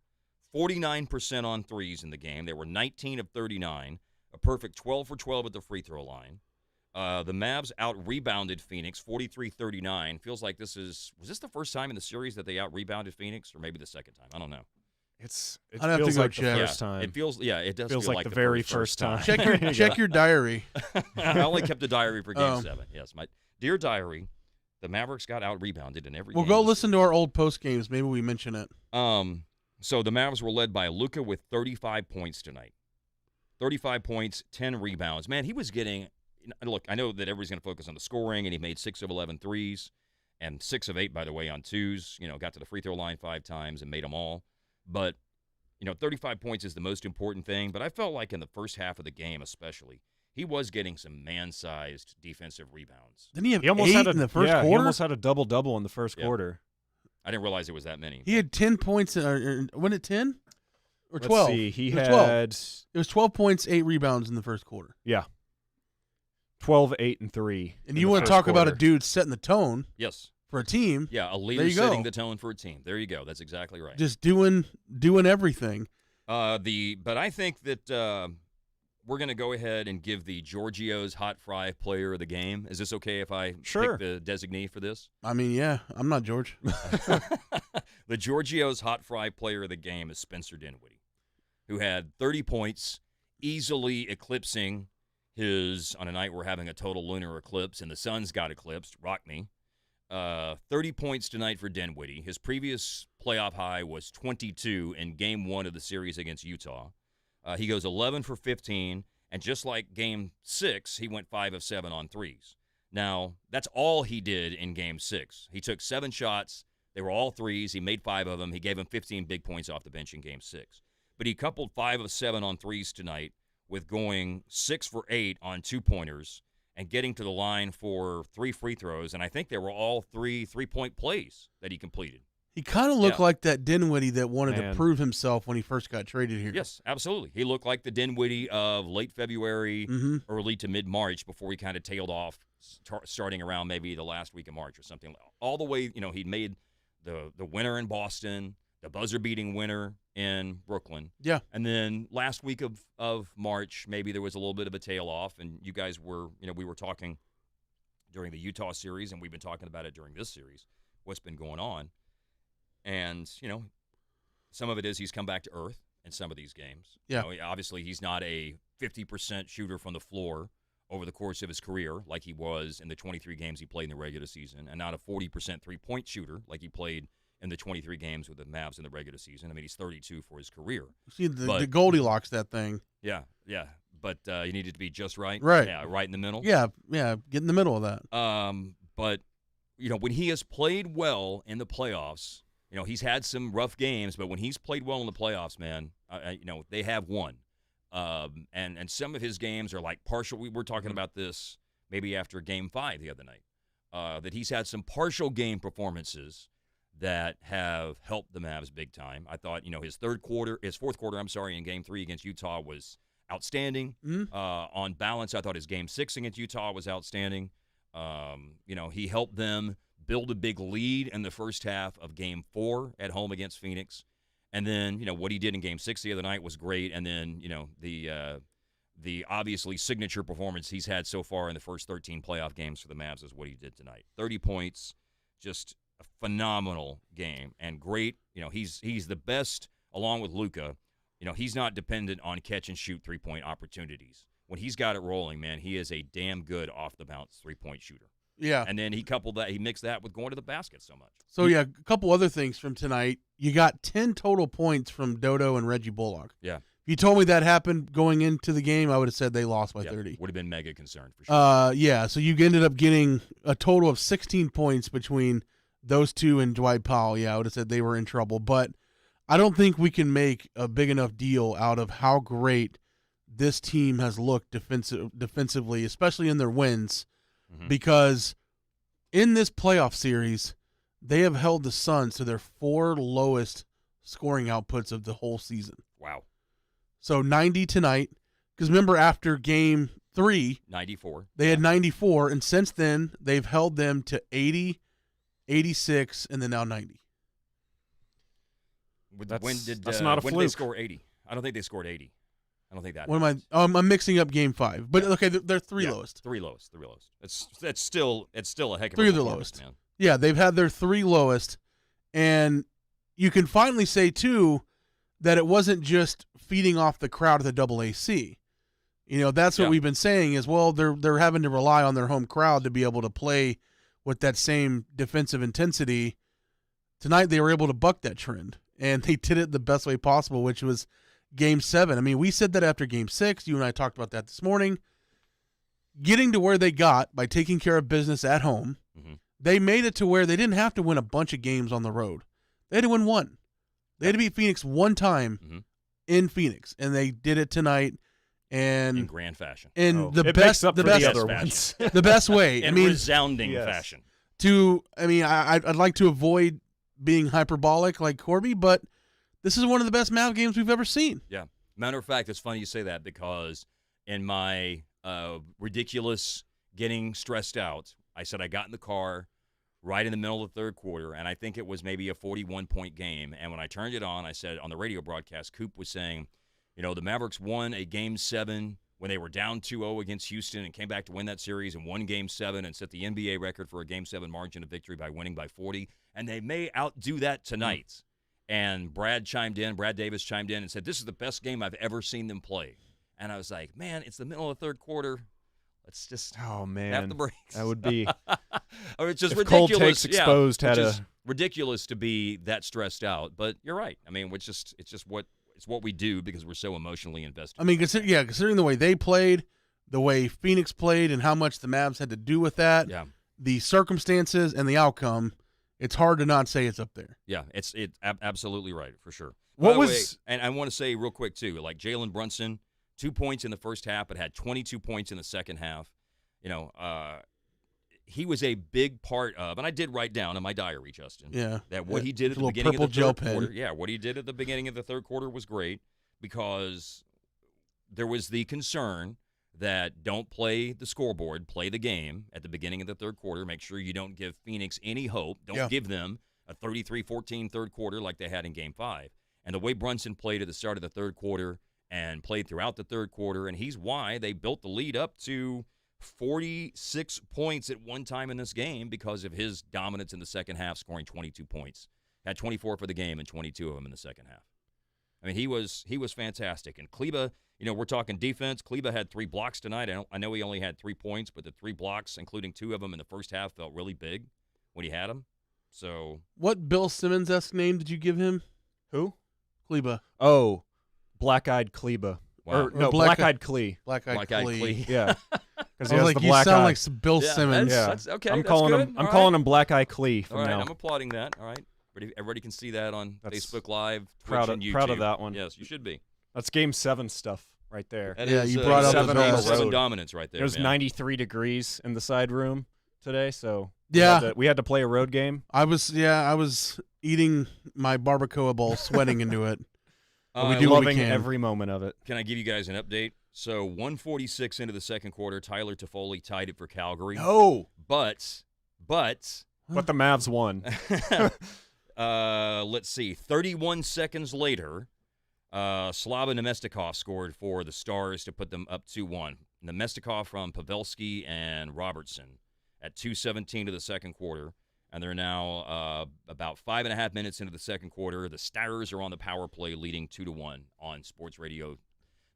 Speaker 3: 49% on threes in the game. They were 19 of 39, a perfect 12 for 12 at the free throw line. The Mavs out-rebounded Phoenix 43-39. Feels like was this the first time in the series that they out-rebounded Phoenix, or maybe the second time? I don't know.
Speaker 4: It
Speaker 2: I'd have
Speaker 4: feels
Speaker 2: to go
Speaker 4: like
Speaker 2: check.
Speaker 4: the first time.
Speaker 3: It feels
Speaker 4: feels like the very first time.
Speaker 2: Check your diary.
Speaker 3: I only kept a diary for Game 7. Yes, my dear diary. The Mavericks got out-rebounded in every game.
Speaker 2: We'll go listen to our old post games. Maybe we mention it.
Speaker 3: So the Mavs were led by Luka with 35 points tonight. 35 points, 10 rebounds. Man, he was getting – look, I know that everybody's going to focus on the scoring, and he made 6 of 11 threes and 6 of 8, by the way, on twos. Got to the free throw line 5 times and made them all. But, 35 points is the most important thing. But I felt like in the first half of the game especially, he was getting some man-sized defensive rebounds.
Speaker 2: Didn't he have
Speaker 4: almost
Speaker 2: 8
Speaker 4: had
Speaker 2: in the first
Speaker 4: He
Speaker 2: quarter?
Speaker 4: almost had a double-double in the first quarter.
Speaker 3: I didn't realize it was that many.
Speaker 2: He had 10 points. Wasn't it 10 or 12?
Speaker 4: Let's see. He had
Speaker 2: 12. It was 12 points, 8 rebounds in the first quarter.
Speaker 4: Yeah. 12, 8, and 3.
Speaker 2: And you want to talk about a dude setting the tone
Speaker 3: Yes.
Speaker 2: for a team.
Speaker 3: Yeah, a leader setting the tone for a team. There you go. That's exactly right.
Speaker 2: Just doing everything.
Speaker 3: But I think that we're going to go ahead and give the Giorgio's Hot Fry Player of the Game. Is this okay if I pick the designee for this?
Speaker 2: I mean, yeah. I'm not George.
Speaker 3: The Giorgio's Hot Fry Player of the Game is Spencer Dinwiddie, who had 30 points, easily eclipsing his, on a night we're having a total lunar eclipse, and the sun's got eclipsed. Rock me. 30 points tonight for Dinwiddie. His previous playoff high was 22 in Game 1 of the series against Utah. He goes 11 for 15, and just like Game 6, he went 5 of 7 on threes. Now, that's all he did in Game 6. He took 7 shots. They were all threes. He made 5 of them. He gave him 15 big points off the bench in Game 6. But he coupled 5 of 7 on threes tonight with going 6 for 8 on 2-pointers and getting to the line for 3 free throws. And I think they were all 3 3-point plays that he completed.
Speaker 2: He kind of looked like that Dinwiddie that wanted
Speaker 4: Man.
Speaker 2: to prove himself when he first got traded here.
Speaker 3: Yes, absolutely. He looked like the Dinwiddie of late February, early to mid-March before he kind of tailed off, starting around maybe the last week of March or something. All the way, he'd made the winner in Boston, the buzzer-beating winner in Brooklyn.
Speaker 2: Yeah.
Speaker 3: And then last week of March, maybe there was a little bit of a tail off, and you guys were, we were talking during the Utah series, and we've been talking about it during this series, what's been going on. And, some of it is he's come back to earth in some of these games.
Speaker 2: Yeah.
Speaker 3: Obviously, he's not a 50% shooter from the floor over the course of his career like he was in the 23 games he played in the regular season, and not a 40% three-point shooter like he played in the 23 games with the Mavs in the regular season. I mean, he's 32 for his career.
Speaker 2: See, the Goldilocks, that thing.
Speaker 3: Yeah. But you needed to be just right.
Speaker 2: Right.
Speaker 3: Yeah, right in the middle.
Speaker 2: Yeah, get in the middle of that.
Speaker 3: But, when he has played well in the playoffs, he's had some rough games, but when he's played well in the playoffs, man, they have won. And some of his games are like partial. We were talking about this maybe after Game 5 the other night, that he's had some partial game performances that have helped the Mavs big time. I thought, his fourth quarter, in Game 3 against Utah was outstanding. On balance, I thought his Game 6 against Utah was outstanding. He helped them build a big lead in the first half of Game 4 at home against Phoenix. And then, what he did in Game 6 the other night was great. And then, the obviously signature performance he's had so far in the first 13 playoff games for the Mavs is what he did tonight. 30 points, just a phenomenal game. And great, he's the best, along with Luka. He's not dependent on catch-and-shoot three-point opportunities. When he's got it rolling, man, he is a damn good off-the-bounce three-point shooter.
Speaker 2: Yeah.
Speaker 3: And then he mixed that with going to the basket so much.
Speaker 2: So, a couple other things from tonight. You got 10 total points from Dodo and Reggie Bullock.
Speaker 3: Yeah.
Speaker 2: If you told me that happened going into the game, I would have said they lost by 30.
Speaker 3: Would have been mega concerned for sure.
Speaker 2: Yeah, so you ended up getting a total of 16 points between those two and Dwight Powell. Yeah, I would have said they were in trouble. But I don't think we can make a big enough deal out of how great this team has looked defensively, especially in their wins. Because in this playoff series, they have held the Suns to their 4 lowest scoring outputs of the whole season.
Speaker 3: Wow.
Speaker 2: So 90 tonight, because remember after Game 3,
Speaker 3: 94.
Speaker 2: They had 94, and since then they've held them to 80, 86, and then now 90.
Speaker 4: That's not a
Speaker 3: when
Speaker 4: fluke.
Speaker 3: did they score 80? I don't think they scored 80. I don't think that.
Speaker 2: I'm mixing up Game 5, but okay, they're 3 lowest. 3
Speaker 3: lowest. It's still a heck of a
Speaker 2: 3 of their
Speaker 3: performance,
Speaker 2: lowest.
Speaker 3: man.
Speaker 2: Yeah, they've had their 3 lowest, and you can finally say too that it wasn't just feeding off the crowd of the AAC. That's what we've been saying is, well, they're having to rely on their home crowd to be able to play with that same defensive intensity. Tonight they were able to buck that trend, and they did it the best way possible, which was Game 7. I mean, we said that after Game 6. You and I talked about that this morning. Getting to where they got by taking care of business at home, they made it to where they didn't have to win a bunch of games on the road. They had to win one. They had to beat Phoenix one time in Phoenix, and they did it tonight. And
Speaker 3: in grand fashion.
Speaker 2: In the
Speaker 4: it
Speaker 2: best,
Speaker 4: makes up
Speaker 2: the
Speaker 4: for
Speaker 2: best
Speaker 4: the other ones.
Speaker 2: the best way.
Speaker 3: In resounding fashion.
Speaker 2: I'd like to avoid being hyperbolic like Corby, but this is one of the best Mav games we've ever seen.
Speaker 3: Yeah. Matter of fact, it's funny you say that because in my ridiculous getting stressed out, I said I got in the car right in the middle of the third quarter, and I think it was maybe a 41-point game. And when I turned it on, I said on the radio broadcast, Coop was saying, the Mavericks won a Game 7 when they were down 2-0 against Houston and came back to win that series and won Game 7 and set the NBA record for a Game 7 margin of victory by winning by 40. And they may outdo that tonight. And Brad Davis chimed in and said, this is the best game I've ever seen them play. And I was like, man, it's the middle of the third quarter. Let's just have the breaks.
Speaker 4: That would be
Speaker 3: it's just
Speaker 4: if
Speaker 3: ridiculous.
Speaker 4: Cold Takes Exposed had
Speaker 3: it's ridiculous to be that stressed out. But you're right. I mean, it's just what It's what we do because we're so emotionally invested.
Speaker 2: I mean, considering the way they played, the way Phoenix played, and how much the Mavs had to do with that, the circumstances and the outcome, it's hard to not say it's up there.
Speaker 3: Yeah, it's absolutely right, for sure.
Speaker 4: What
Speaker 3: By the
Speaker 4: was
Speaker 3: way, and I want to say real quick, too, like Jalen Brunson, 2 points in the first half, but had 22 points in the second half. He was a big part of, and I did write down in my diary, Justin, that what he did at the beginning of the third quarter, what he did at the beginning of the third quarter was great because there was the concern that don't play the scoreboard, play the game at the beginning of the third quarter. Make sure you don't give Phoenix any hope. Don't give them a 33-14 third quarter like they had in Game 5. And the way Brunson played at the start of the third quarter and played throughout the third quarter, and he's why they built the lead up to 46 points at one time in this game because of his dominance in the second half, scoring 22 points. Had 24 for the game and 22 of them in the second half. I mean, he was fantastic. And Kleba, we're talking defense. Kleba had 3 blocks tonight. I know he only had 3 points, but the 3 blocks, including 2 of them in the first half, felt really big when he had them. So,
Speaker 2: what Bill Simmons-esque name did you give him?
Speaker 4: Who?
Speaker 2: Kleba.
Speaker 4: Oh, Black-Eyed Kleba.
Speaker 3: Wow.
Speaker 4: Or Black-Eyed Klee.
Speaker 2: Black-Eyed Klee.
Speaker 4: Yeah. Because
Speaker 2: I was like, you sound like some Bill Simmons.
Speaker 3: That's okay.
Speaker 4: I'm
Speaker 3: that's
Speaker 4: calling
Speaker 3: good.
Speaker 4: him. I'm calling him Black-Eyed Klee from
Speaker 3: All right,
Speaker 4: now.
Speaker 3: I'm applauding that. All right, everybody can see that on Facebook Live, Twitch,
Speaker 4: proud
Speaker 3: and YouTube.
Speaker 4: of that one.
Speaker 3: Yes, you should be.
Speaker 4: That's Game 7 stuff right there.
Speaker 3: That
Speaker 2: Yeah,
Speaker 3: is,
Speaker 2: you brought up
Speaker 3: seven
Speaker 2: the
Speaker 3: on
Speaker 2: best.
Speaker 3: 7 dominance right there.
Speaker 4: It was
Speaker 3: man.
Speaker 4: 93 degrees in the side room today, so
Speaker 2: Yeah.
Speaker 4: we had to play a road game.
Speaker 2: I was eating my barbacoa bowl, sweating into it. We do what we
Speaker 4: loving
Speaker 2: can.
Speaker 4: every moment of it.
Speaker 3: Can I give you guys an update? So 146 into the second quarter, Tyler Toffoli tied it for Calgary.
Speaker 4: No,
Speaker 3: But
Speaker 4: but the Mavs won.
Speaker 3: let's see. 31 seconds later, Slava Nemestikov scored for the Stars to put them up 2-1. Nemestikov from Pavelski and Robertson at 2:17 to the second quarter. And they're now about 5.5 minutes into the second quarter. The Stars are on the power play, leading 2-1 on Sports Radio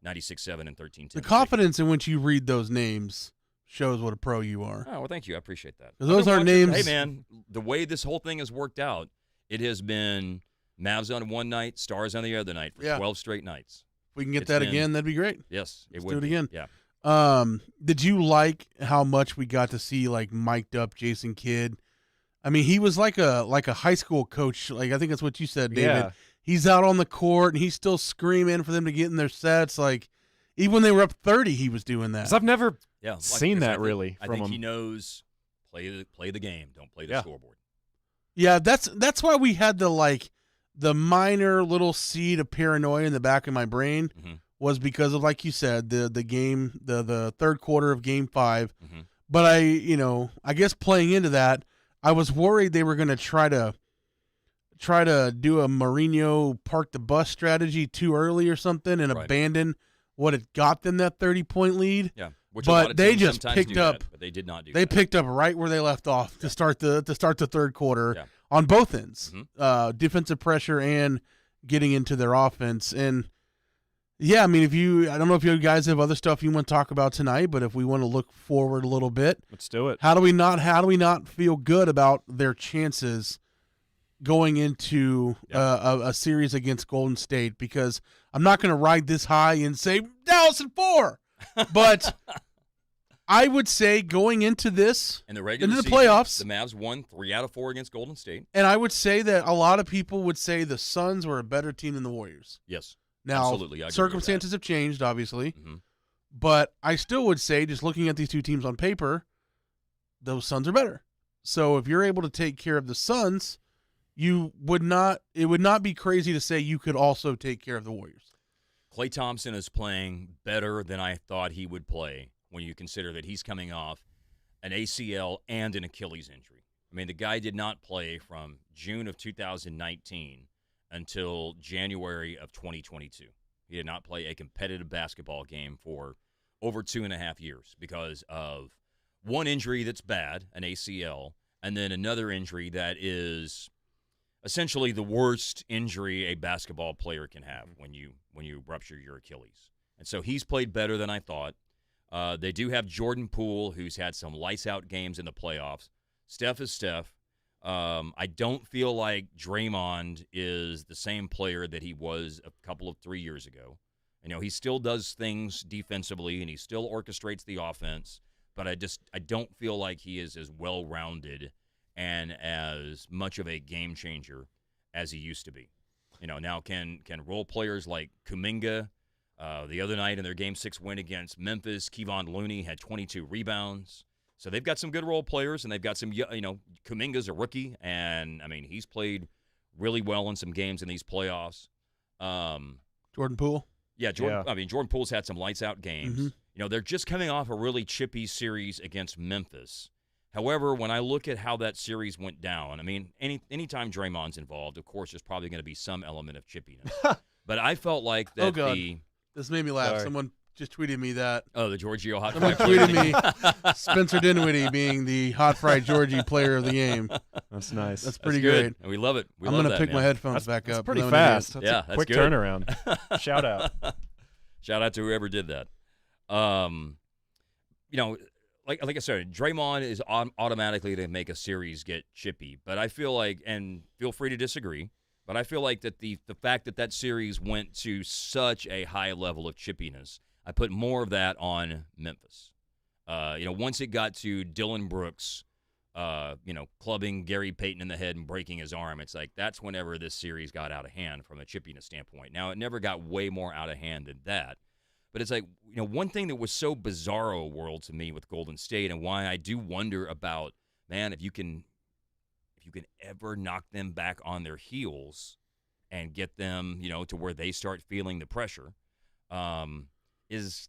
Speaker 3: 96.7 and 1310.
Speaker 2: The confidence in which you read those names shows what a pro you are.
Speaker 3: Oh, well, thank you. I appreciate that.
Speaker 2: Those aren't names.
Speaker 3: Hey, man, the way this whole thing has worked out, it has been Mavs on one night, Stars on the other night for 12 straight nights.
Speaker 2: If we can get that again, that'd be great.
Speaker 3: Yes,
Speaker 2: Let's
Speaker 3: would
Speaker 2: do it
Speaker 3: be.
Speaker 2: again.
Speaker 3: Yeah.
Speaker 2: Did you like how much we got to see like mic'd up Jason Kidd? I mean, he was like a high school coach. Like I think that's what you said, David.
Speaker 4: Yeah.
Speaker 2: He's out on the court and he's still screaming for them to get in their sets. Like even when they were up 30, he was doing that.
Speaker 4: 'Cause I've never
Speaker 3: Yeah,
Speaker 4: seen that really
Speaker 3: I
Speaker 4: from
Speaker 3: think
Speaker 4: him.
Speaker 3: he knows play the game, don't play the scoreboard.
Speaker 2: Yeah, that's why we had the minor little seed of paranoia in the back of my brain was because of, like you said, the game, the third quarter of Game 5. But I guess playing into that, I was worried they were going to try to do a Mourinho park the bus strategy too early or something and abandon what had got them that 30-point lead.
Speaker 3: Yeah, which
Speaker 2: but they just picked up.
Speaker 3: That, but they did not do.
Speaker 2: They picked up right where they left off to start the third quarter on both ends, defensive pressure and getting into their offense. And yeah, I mean, I don't know if you guys have other stuff you want to talk about tonight, but if we want to look forward a little bit,
Speaker 4: let's do it.
Speaker 2: How do we not feel good about their chances going into a series against Golden State? Because I'm not going to ride this high and say Dallas in 4, but I would say going into this
Speaker 3: in the regular
Speaker 2: into the
Speaker 3: season,
Speaker 2: playoffs,
Speaker 3: the Mavs won 3 out of 4 against Golden State,
Speaker 2: and I would say that a lot of people would say the Suns were a better team than the Warriors.
Speaker 3: Yes.
Speaker 2: Now,
Speaker 3: absolutely, I agree
Speaker 2: circumstances have changed, obviously, but I still would say, just looking at these two teams on paper, those Suns are better. So if you're able to take care of the Suns, it would not be crazy to say you could also take care of the Warriors.
Speaker 3: Klay Thompson is playing better than I thought he would play when you consider that he's coming off an ACL and an Achilles injury. I mean, the guy did not play from June of 2019 until January of 2022. He did not play a competitive basketball game for over 2.5 years because of one injury that's bad, an ACL, and then another injury that is essentially the worst injury a basketball player can have when you rupture your Achilles. And so he's played better than I thought. They do have Jordan Poole, who's had some lights-out games in the playoffs. Steph is Steph. I don't feel like Draymond is the same player that he was a couple of 3 years ago. He still does things defensively, and he still orchestrates the offense, but I don't feel like he is as well-rounded and as much of a game changer as he used to be. Now can role players like Kuminga, the other night in their Game 6 win against Memphis, Kevon Looney had 22 rebounds. So they've got some good role players, and they've got some, Kuminga's a rookie, and, he's played really well in some games in these playoffs.
Speaker 2: Jordan Poole?
Speaker 3: Yeah, Jordan Poole's had some lights-out games.
Speaker 2: Mm-hmm.
Speaker 3: They're just coming off a really chippy series against Memphis. However, when I look at how that series went down, anytime Draymond's involved, of course, there's probably going to be some element of chippiness. But I felt like that
Speaker 2: This made me laugh.
Speaker 4: Sorry.
Speaker 2: Someone just tweeted me that.
Speaker 3: Oh, the Giorgio hot
Speaker 2: Someone
Speaker 3: fry
Speaker 2: tweeted me Spencer Dinwiddie being the hot fried Georgie player of the game.
Speaker 4: That's nice.
Speaker 2: That's pretty
Speaker 3: good.
Speaker 2: great.
Speaker 3: And we love it.
Speaker 2: I'm going to pick my headphones back
Speaker 4: That's
Speaker 2: up.
Speaker 4: pretty
Speaker 2: I'm an
Speaker 4: fast.
Speaker 2: idiot.
Speaker 4: That's
Speaker 3: Yeah,
Speaker 4: a quick
Speaker 3: that's good.
Speaker 4: turnaround. Shout out.
Speaker 3: Shout out to whoever did that. Like I said, Draymond is automatically to make a series get chippy. But I feel like, and feel free to disagree, but I feel like that the fact that series went to such a high level of chippiness, I put more of that on Memphis. Once it got to Dylan Brooks, clubbing Gary Payton in the head and breaking his arm, it's like that's whenever this series got out of hand from a chippiness standpoint. Now, it never got way more out of hand than that. But it's like, one thing that was so bizarro world to me with Golden State, and why I do wonder about, man, if you can ever knock them back on their heels and get them, to where they start feeling the pressure, is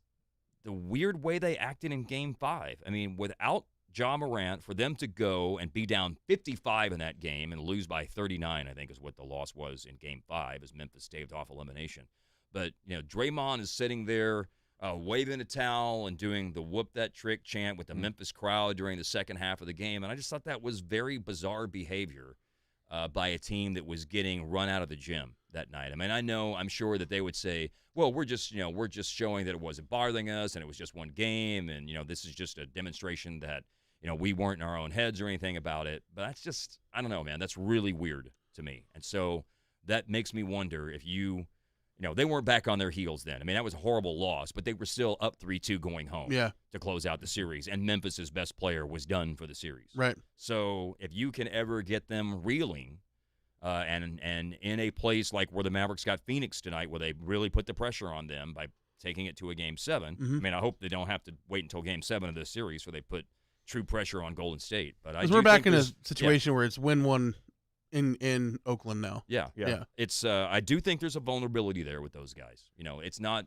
Speaker 3: the weird way they acted in Game 5. Without Ja Morant, for them to go and be down 55 in that game and lose by 39, I think is what the loss was in Game 5 as Memphis staved off elimination. But, Draymond is sitting there waving a towel and doing the whoop that trick chant with the Memphis crowd during the second half of the game. And I just thought that was very bizarre behavior by a team that was getting run out of the gym that night. I'm sure that they would say, well, we're just showing that it wasn't bothering us and it was just one game. And, this is just a demonstration that, we weren't in our own heads or anything about it. But that's just, I don't know, man, that's really weird to me. And so that makes me wonder if they weren't back on their heels then. That was a horrible loss, but they were still up 3-2 going home to close out the series, and Memphis's best player was done for the series.
Speaker 2: Right.
Speaker 3: So if you can ever get them reeling, and in a place like where the Mavericks got Phoenix tonight, where they really put the pressure on them by taking it to a Game 7.
Speaker 2: Mm-hmm.
Speaker 3: I hope they don't have to wait until Game 7 of this series where they put true pressure on Golden State. But
Speaker 2: Because we're back in a situation where it's win one in Oakland now.
Speaker 3: Yeah. It's I do think there's a vulnerability there with those guys. It's going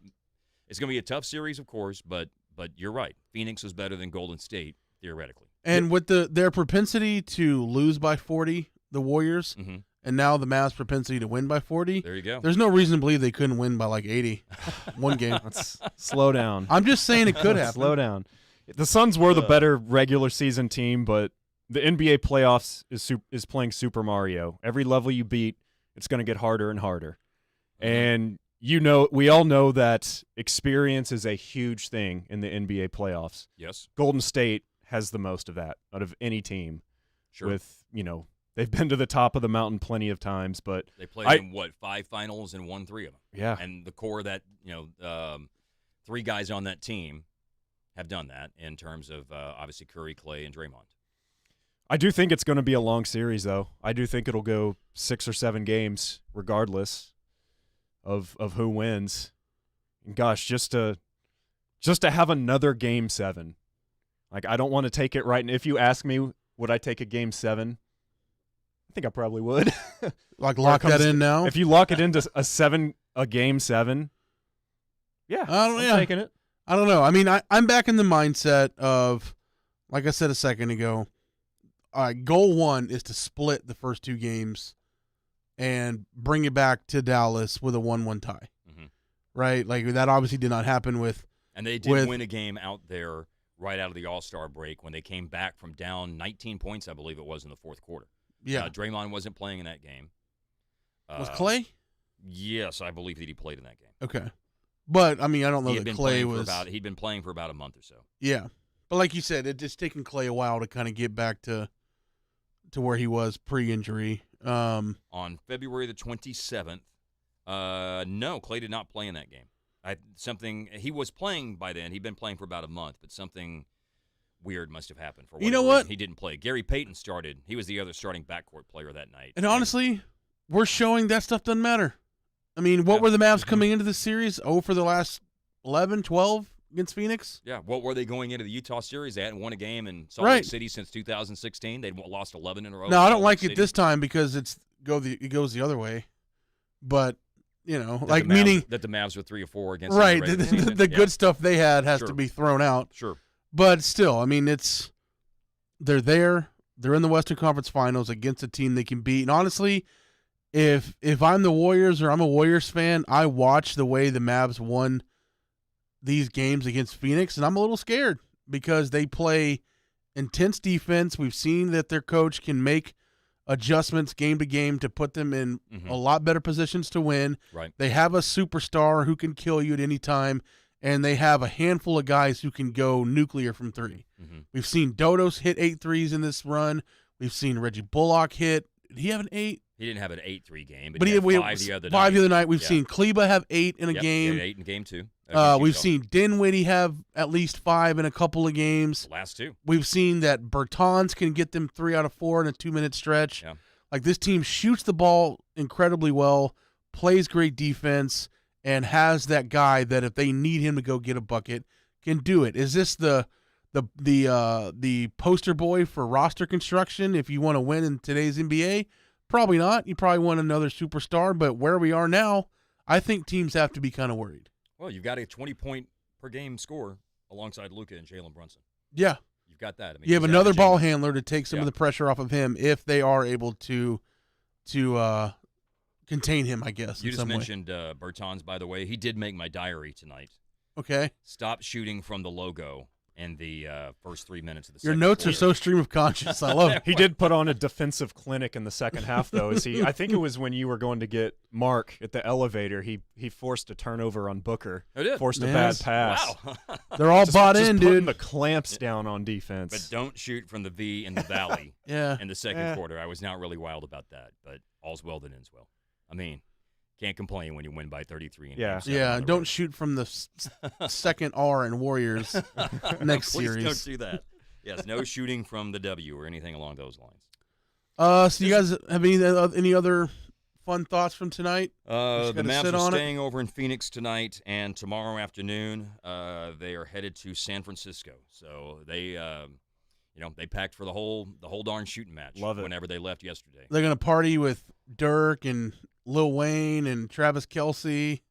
Speaker 3: to be a tough series, of course, but you're right. Phoenix is better than Golden State theoretically.
Speaker 2: And with their propensity to lose by 40, the Warriors, and now the Mavs' propensity to win by 40,
Speaker 3: there you go.
Speaker 2: There's no reason to believe they couldn't win by like 80 one game.
Speaker 4: Let's slow down.
Speaker 2: I'm just saying it could happen.
Speaker 4: Slow down. The Suns were the better regular season team, but the NBA playoffs is playing Super Mario. Every level you beat, it's going to get harder and harder. And we all know that experience is a huge thing in the NBA playoffs.
Speaker 3: Yes.
Speaker 4: Golden State has the most of that out of any team.
Speaker 3: Sure.
Speaker 4: With, they've been to the top of the mountain plenty of times, but
Speaker 3: they played in 5 finals and won 3 of them.
Speaker 4: Yeah.
Speaker 3: And the core of that, 3 guys on that team have done that in terms of obviously Curry, Clay, and Draymond.
Speaker 4: I do think it's going to be a long series, though. I do think it'll go 6 or 7 games, regardless of who wins. And gosh, just to have another Game 7. Like, I don't want to take it right. And if you ask me, would I take a Game 7? I think I probably would.
Speaker 2: Like lock that in now?
Speaker 4: If you lock it into a Game 7, yeah, I'm taking it.
Speaker 2: I don't know. I'm back in the mindset of, like I said a second ago, goal 1 is to split the first 2 games and bring it back to Dallas with a 1-1 tie.
Speaker 3: Mm-hmm.
Speaker 2: Right? Like, that obviously did not happen with.
Speaker 3: And they did win a game out there right out of the All-Star break when they came back from down 19 points, I believe it was, in the fourth quarter.
Speaker 2: Yeah.
Speaker 3: Draymond wasn't playing in that game.
Speaker 2: Was Clay?
Speaker 3: Yes, I believe that he played in that game.
Speaker 2: Okay. But, I don't know that Clay was.
Speaker 3: He'd been playing for about a month or so.
Speaker 2: Yeah. But like you said, it's just taken Clay a while to kind of get back to to where he was pre-injury.
Speaker 3: On February the 27th, no, Clay did not play in that game. He was playing by then. He'd been playing for about a month, but something weird must have happened. For
Speaker 2: You know
Speaker 3: whatever
Speaker 2: what?
Speaker 3: reason. He didn't play. Gary Payton started. He was the other starting backcourt player that night.
Speaker 2: And honestly, we're showing that stuff doesn't matter. I mean, what were the Mavs coming into the series? For the last 11, 12 against Phoenix?
Speaker 3: Yeah, what were they going into the Utah series? They hadn't won a game in Salt
Speaker 2: Right.
Speaker 3: Lake City since 2016. They'd lost 11 in a row.
Speaker 2: No, I
Speaker 3: in
Speaker 2: don't
Speaker 3: Salt
Speaker 2: like
Speaker 3: Lake
Speaker 2: it
Speaker 3: City.
Speaker 2: this time because it goes the other way. But,
Speaker 3: That
Speaker 2: meaning
Speaker 3: the Mavs were 3 or 4 against
Speaker 2: right,
Speaker 3: the regular season.
Speaker 2: the
Speaker 3: Yeah,
Speaker 2: good stuff they had has
Speaker 3: Sure.
Speaker 2: to be thrown out.
Speaker 3: Sure.
Speaker 2: But still, I mean, they're there. They're in the Western Conference Finals against a team they can beat. And honestly, if I'm the Warriors or I'm a Warriors fan, I watch the way the Mavs won these games against Phoenix, and I'm a little scared because they play intense defense. We've seen that their coach can make adjustments game to game to put them in a lot better positions to win.
Speaker 3: Right.
Speaker 2: They have a superstar who can kill you at any time, and they have a handful of guys who can go nuclear from three.
Speaker 3: Mm-hmm.
Speaker 2: We've seen Dodos hit 8 threes in this run. We've seen Reggie Bullock hit. Did he have an 8?
Speaker 3: He didn't have an 8-3 game, but
Speaker 2: But
Speaker 3: he
Speaker 2: he
Speaker 3: had
Speaker 2: had
Speaker 3: 5 the other night.
Speaker 2: 5 the other night. We've
Speaker 3: Yeah.
Speaker 2: seen Kleba have 8 in a
Speaker 3: Yep,
Speaker 2: game.
Speaker 3: he had 8 in game 2.
Speaker 2: We've seen Dinwiddie have at least 5 in a couple of games.
Speaker 3: Last 2.
Speaker 2: We've seen that Bertans can get them 3 out of 4 in a 2-minute stretch.
Speaker 3: Yeah.
Speaker 2: Like, this team shoots the ball incredibly well, plays great defense, and has that guy that if they need him to go get a bucket, can do it. Is this the poster boy for roster construction if you want to win in today's NBA? Probably not. You probably want another superstar, but where we are now, I think teams have to be kind of worried.
Speaker 3: Well, you've got a 20-point-per-game score alongside Luka and Jalen Brunson.
Speaker 2: Yeah.
Speaker 3: You've got that. I mean,
Speaker 2: You have
Speaker 3: he's
Speaker 2: another
Speaker 3: averaging-
Speaker 2: ball handler to take some
Speaker 3: Yeah.
Speaker 2: of the pressure off of him if they are able to contain him, I guess,
Speaker 3: You
Speaker 2: in
Speaker 3: just
Speaker 2: some way.
Speaker 3: mentioned Bertans, by the way. He did make my diary tonight.
Speaker 2: Okay.
Speaker 3: Stop shooting from the logo in the first 3 minutes of the
Speaker 2: Your
Speaker 3: second
Speaker 2: notes are
Speaker 3: quarter.
Speaker 2: so stream of conscious. I love it.
Speaker 4: He did put on a defensive clinic in the second half, though. I think it was when you were going to get Mark at the elevator. He forced a turnover on Booker.
Speaker 3: Oh, did?
Speaker 4: Forced a
Speaker 2: Yes.
Speaker 4: bad pass.
Speaker 3: Wow.
Speaker 2: They're all bought
Speaker 4: just
Speaker 2: in,
Speaker 4: putting
Speaker 2: dude.
Speaker 4: the clamps down on defense.
Speaker 3: But don't shoot from the V in the valley
Speaker 2: Yeah.
Speaker 3: in the second quarter. I was not really wild about that, but all's well that ends well. I mean, can't complain when you win by 33. In
Speaker 4: Yeah.
Speaker 3: game 7
Speaker 2: Yeah,
Speaker 3: on the
Speaker 2: don't
Speaker 3: road.
Speaker 2: shoot from the second R in Warriors next
Speaker 3: Please
Speaker 2: series.
Speaker 3: don't do that. Yes, no shooting from the W or anything along those lines.
Speaker 2: So you guys have any other fun thoughts from tonight? Just
Speaker 3: The
Speaker 2: gotta
Speaker 3: Mavs
Speaker 2: sit
Speaker 3: are
Speaker 2: on it.
Speaker 3: staying over in Phoenix tonight, and tomorrow afternoon they are headed to San Francisco. So they, they packed for the whole darn shooting match.
Speaker 4: Love it.
Speaker 3: Whenever they left yesterday.
Speaker 2: They're gonna party with Dirk and Lil Wayne and Travis Kelce.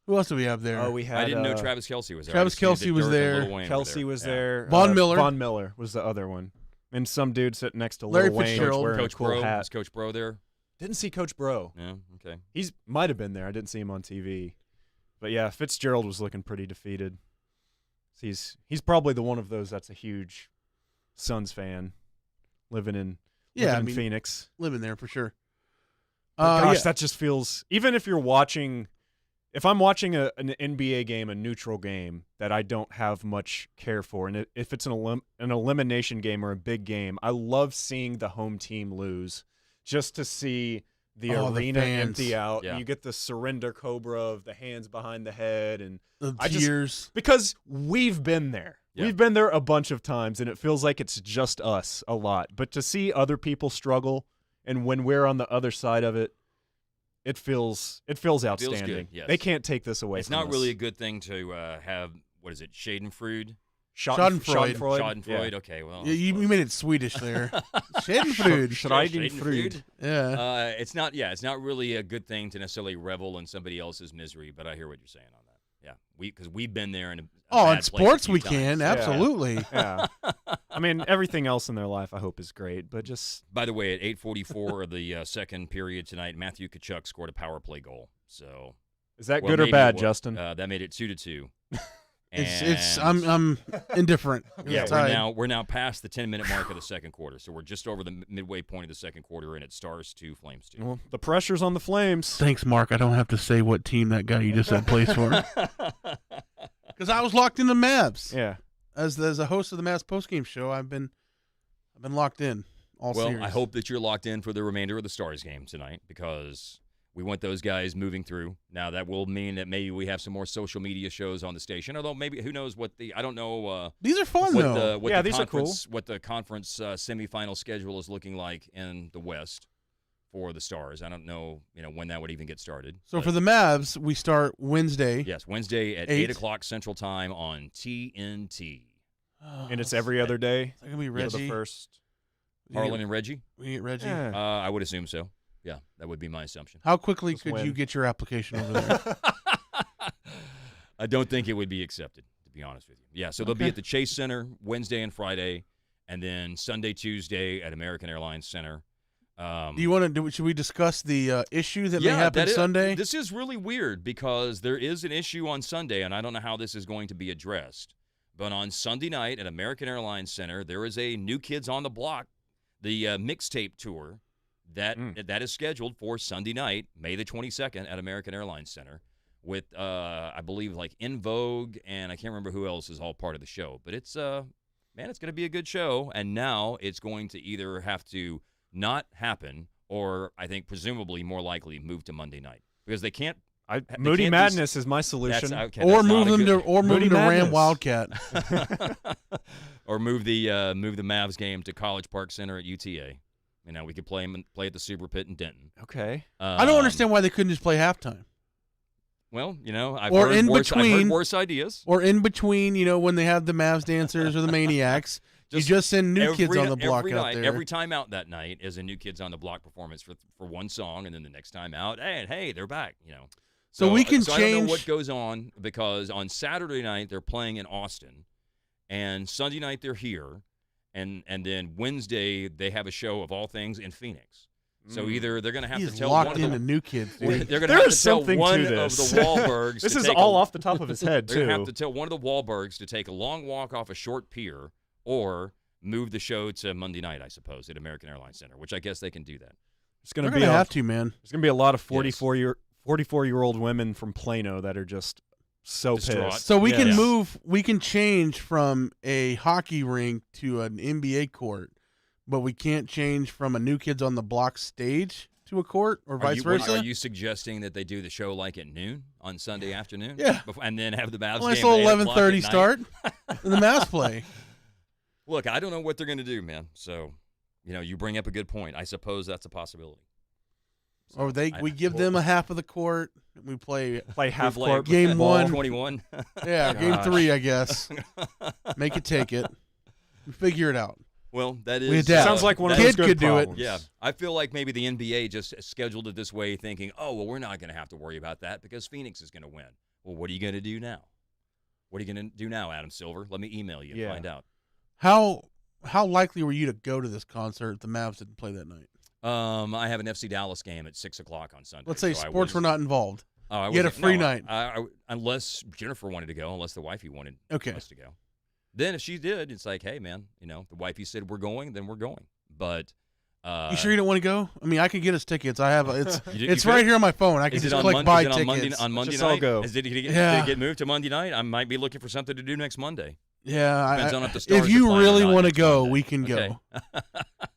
Speaker 2: Who else do we have there?
Speaker 4: Oh, we had.
Speaker 3: I didn't know Travis Kelce was there.
Speaker 2: Travis
Speaker 3: I just
Speaker 2: Kelce
Speaker 3: knew that
Speaker 2: was
Speaker 3: Dirk and
Speaker 2: there.
Speaker 3: Lil Wayne were
Speaker 4: Kelsey was
Speaker 3: Yeah.
Speaker 4: there.
Speaker 2: Von Miller.
Speaker 4: Von Miller was the other one. And some dude sitting next to
Speaker 2: Larry
Speaker 4: Lil Wayne
Speaker 2: Fitzgerald.
Speaker 4: wearing
Speaker 3: Coach
Speaker 4: a cool
Speaker 3: Bro.
Speaker 4: hat.
Speaker 3: Was Coach Bro there?
Speaker 4: Didn't see Coach Bro.
Speaker 3: Yeah. Okay.
Speaker 4: He's might have been there. I didn't see him on TV. But yeah, Fitzgerald was looking pretty defeated. He's probably the one of those that's a huge Suns fan, living in Phoenix.
Speaker 2: living there for sure.
Speaker 4: But gosh,
Speaker 2: yeah.
Speaker 4: that just feels. Even if you're watching, if I'm watching an NBA game, a neutral game that I don't have much care for, and if it's an elimination game or a big game, I love seeing the home team lose, just to see the
Speaker 2: Oh, the
Speaker 4: arena
Speaker 2: fans.
Speaker 4: empty out.
Speaker 3: Yeah.
Speaker 4: And you get the surrender cobra of the hands behind the head, and
Speaker 2: The
Speaker 4: I just-
Speaker 2: tears.
Speaker 4: because we've been there.
Speaker 3: Yeah.
Speaker 4: We've been there a bunch of times, and it feels like it's just us a lot. But to see other people struggle, and when we're on the other side of it, it feels outstanding.
Speaker 3: good, yes.
Speaker 4: They can't take this away
Speaker 3: It's
Speaker 4: from
Speaker 3: not
Speaker 4: us.
Speaker 3: really a good thing to have, what is it, Schadenfreude?
Speaker 2: Schadenfreude.
Speaker 3: Schadenfreude. Okay, well.
Speaker 2: Yeah, you made it Swedish there. Schadenfreude.
Speaker 4: Schadenfreude.
Speaker 2: Yeah.
Speaker 3: It's not really a good thing to necessarily revel in somebody else's misery, but I hear what you're saying on that. Yeah, because we've been there in a
Speaker 2: Oh,
Speaker 3: bad
Speaker 2: in
Speaker 3: place a
Speaker 2: sports
Speaker 3: few
Speaker 2: we
Speaker 3: times.
Speaker 2: can.
Speaker 4: Yeah.
Speaker 2: Absolutely.
Speaker 4: Yeah. I mean, everything else in their life I hope is great, but just
Speaker 3: By the way, at 8:44 of the second period tonight, Matthew Tkachuk scored a power play goal. So
Speaker 4: is that
Speaker 3: well,
Speaker 4: good or
Speaker 3: maybe
Speaker 4: bad,
Speaker 3: it was-
Speaker 4: Justin?
Speaker 3: That made it 2-2.
Speaker 2: It's
Speaker 3: And-
Speaker 2: I'm indifferent.
Speaker 3: Yeah,
Speaker 2: It's tied.
Speaker 3: we're now past the 10-minute mark of the second quarter, so we're just over the midway point of the second quarter, and it's Stars 2, Flames 2.
Speaker 4: Well, the pressure's on the Flames.
Speaker 2: Thanks, Mark. I don't have to say what team that guy you just said plays for. Because I was locked into Mavs.
Speaker 4: Yeah.
Speaker 2: As a host of the Mavs postgame show, I've been locked in all
Speaker 3: Well,
Speaker 2: series.
Speaker 3: I hope that you're locked in for the remainder of the Stars game tonight because we want those guys moving through. Now, that will mean that maybe we have some more social media shows on the station, although maybe who knows what the – I don't know
Speaker 2: these are fun, though.
Speaker 4: These are cool.
Speaker 3: What the conference semifinal schedule is looking like in the West for the Stars. I don't know, when that would even get started.
Speaker 2: So for the Mavs, we start Wednesday.
Speaker 3: Yes, Wednesday at 8 o'clock Central Time on TNT.
Speaker 4: And it's every other day.
Speaker 2: It's going to be
Speaker 4: For
Speaker 2: Reggie.
Speaker 4: the first.
Speaker 3: Harlan and Reggie?
Speaker 2: We get Reggie.
Speaker 4: Yeah.
Speaker 3: I would assume so. Yeah, that would be my assumption.
Speaker 2: How quickly
Speaker 4: Just
Speaker 2: could
Speaker 4: win.
Speaker 2: you get your application over there?
Speaker 3: I don't think it would be accepted, to be honest with you. Yeah, so they'll be at the Chase Center Wednesday and Friday, and then Sunday, Tuesday at American Airlines Center.
Speaker 2: Do you want to? Should we discuss the issue that may happen Sunday?
Speaker 3: This is really weird because there is an issue on Sunday, and I don't know how this is going to be addressed. But on Sunday night at American Airlines Center, there is a New Kids on the Block, the mixtape tour that is scheduled for Sunday night, May the 22nd at American Airlines Center with, I believe, like In Vogue, and I can't remember who else is all part of the show. But it's going to be a good show, and now it's going to either have to not happen or, I think, presumably more likely move to Monday night because they can't.
Speaker 4: Moody Madness is my solution.
Speaker 2: Or move them to Ram Wildcat.
Speaker 3: Or move the Mavs game to College Park Center at UTA. We could play at the Super Pit in Denton.
Speaker 4: Okay.
Speaker 2: I don't understand why they couldn't just play halftime.
Speaker 3: Well, I've heard worse ideas.
Speaker 2: Or in between, when they have the Mavs dancers or the Maniacs, you just send New Kids on the Block out there.
Speaker 3: Every time out that night is a New Kids on the Block performance for one song, and then the next time out, hey, they're back.
Speaker 2: So we can
Speaker 3: change.
Speaker 2: change.
Speaker 3: I don't know what goes on because on Saturday night they're playing in Austin, and Sunday night they're here, and then Wednesday they have a show of all things in Phoenix. So either they're going to have to tell
Speaker 2: locked
Speaker 3: one of
Speaker 2: into
Speaker 3: the
Speaker 2: New Kids. Dude.
Speaker 3: they're going to have to tell one of the Wahlbergs.
Speaker 4: This
Speaker 3: to
Speaker 4: is
Speaker 3: take
Speaker 4: all off the top of his head
Speaker 3: They're
Speaker 4: too.
Speaker 3: going to have to tell one of the Wahlbergs to take a long walk off a short pier, or move the show to Monday night, I suppose, at American Airlines Center, which I guess they can do that.
Speaker 4: It's going
Speaker 2: They're
Speaker 4: to be
Speaker 2: have to, man.
Speaker 4: There's going to be a lot of 44-year-old women from Plano that are just so
Speaker 3: Distraught.
Speaker 4: pissed.
Speaker 2: So we can move. We can change from a hockey rink to an NBA court, but we can't change from a New Kids on the Block stage to a court, or vice versa.
Speaker 3: Are you suggesting that they do the show like at noon on Sunday afternoon?
Speaker 2: Yeah.
Speaker 3: And then have the Mavs
Speaker 2: Nice
Speaker 3: game
Speaker 2: little
Speaker 3: at 8 o'clock
Speaker 2: 11:30
Speaker 3: at
Speaker 2: start,
Speaker 3: night?
Speaker 2: and the Mavs play.
Speaker 3: Look, I don't know what they're going to do, man. So, you bring up a good point. I suppose that's a possibility. So
Speaker 2: Or we give them a half of the court. And we play
Speaker 4: half
Speaker 3: Play
Speaker 4: court
Speaker 2: game
Speaker 4: ball.
Speaker 2: one.
Speaker 3: 21.
Speaker 2: Yeah, game
Speaker 4: Gosh.
Speaker 2: 3, I guess. Make it take it. We figure it out.
Speaker 3: Well, that
Speaker 2: We
Speaker 3: is
Speaker 2: adapt.
Speaker 4: Sounds like one of
Speaker 2: Kid
Speaker 4: those good
Speaker 2: could do it.
Speaker 4: problems.
Speaker 3: Yeah, I feel like maybe the NBA just scheduled it this way, thinking, "Oh, well, we're not going to have to worry about that because Phoenix is going to win." Well, what are you going to do now? What are you going to do now, Adam Silver? Let me email you and find out.
Speaker 2: How likely were you to go to this concert if the Mavs didn't play that night?
Speaker 3: I have an FC Dallas game at 6 o'clock on Sunday.
Speaker 2: Let's say
Speaker 3: so
Speaker 2: sports were not involved.
Speaker 3: I
Speaker 2: You had a
Speaker 3: wasn't-
Speaker 2: free
Speaker 3: no,
Speaker 2: night.
Speaker 3: Unless Jennifer wanted to go, unless the wifey wanted
Speaker 2: Okay.
Speaker 3: us to go. Then if she did, it's like, hey, man, the wifey said we're going, then we're going. But
Speaker 2: You sure you don't want to go? I mean, I can get us tickets. I have
Speaker 3: You
Speaker 2: it's
Speaker 3: could?
Speaker 2: right here on my phone. I can
Speaker 3: is it
Speaker 2: just
Speaker 3: on
Speaker 2: click
Speaker 3: Monday?
Speaker 2: buy
Speaker 3: Is it on
Speaker 2: tickets.
Speaker 3: Monday
Speaker 4: just all
Speaker 3: night?
Speaker 4: go.
Speaker 3: Did it
Speaker 2: Yeah.
Speaker 3: get moved to Monday night? I might be looking for something to do next Monday.
Speaker 2: Yeah,
Speaker 3: Depends on if the Stars
Speaker 2: if
Speaker 3: are
Speaker 2: you
Speaker 3: playing or
Speaker 2: really
Speaker 3: not
Speaker 2: want to
Speaker 3: next
Speaker 2: go,
Speaker 3: Monday.
Speaker 2: we can
Speaker 3: Okay.
Speaker 2: go.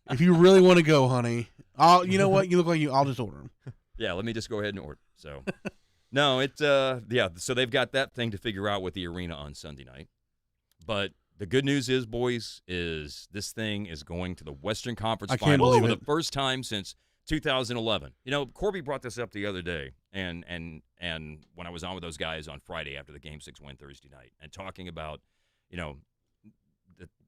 Speaker 2: If you really want to go, honey, you know what? You look like you. I'll just order them.
Speaker 3: Yeah, let me just go ahead and order. So, no, it's so they've got that thing to figure out with the arena on Sunday night. But the good news is, boys, is this thing is going to the Western Conference
Speaker 2: I can't
Speaker 3: Finals
Speaker 2: believe
Speaker 3: for
Speaker 2: it.
Speaker 3: the first time since 2011. Corby brought this up the other day, and when I was on with those guys on Friday after the Game 6 win Thursday night, and talking about,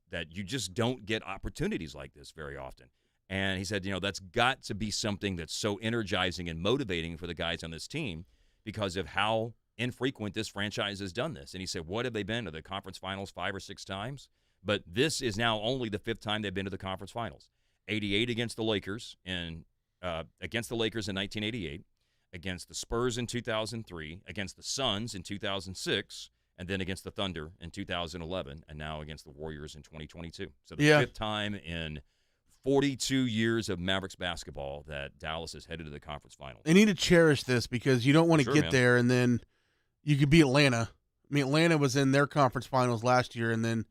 Speaker 3: that you just don't get opportunities like this very often. And he said, that's got to be something that's so energizing and motivating for the guys on this team because of how infrequent this franchise has done this. And he said, what have they been to the conference finals 5 or 6 times? But this is now only the 5th time they've been to the conference finals. 88 against the Lakers in 1988, against the Spurs in 2003, against the Suns in 2006, and then against the Thunder in 2011, and now against the Warriors in 2022. So the 5th time in 42 years of Mavericks basketball that Dallas is headed to the conference finals.
Speaker 2: They need to cherish this because you don't want to get there and then you could be Atlanta. I mean, Atlanta was in their conference finals last year and then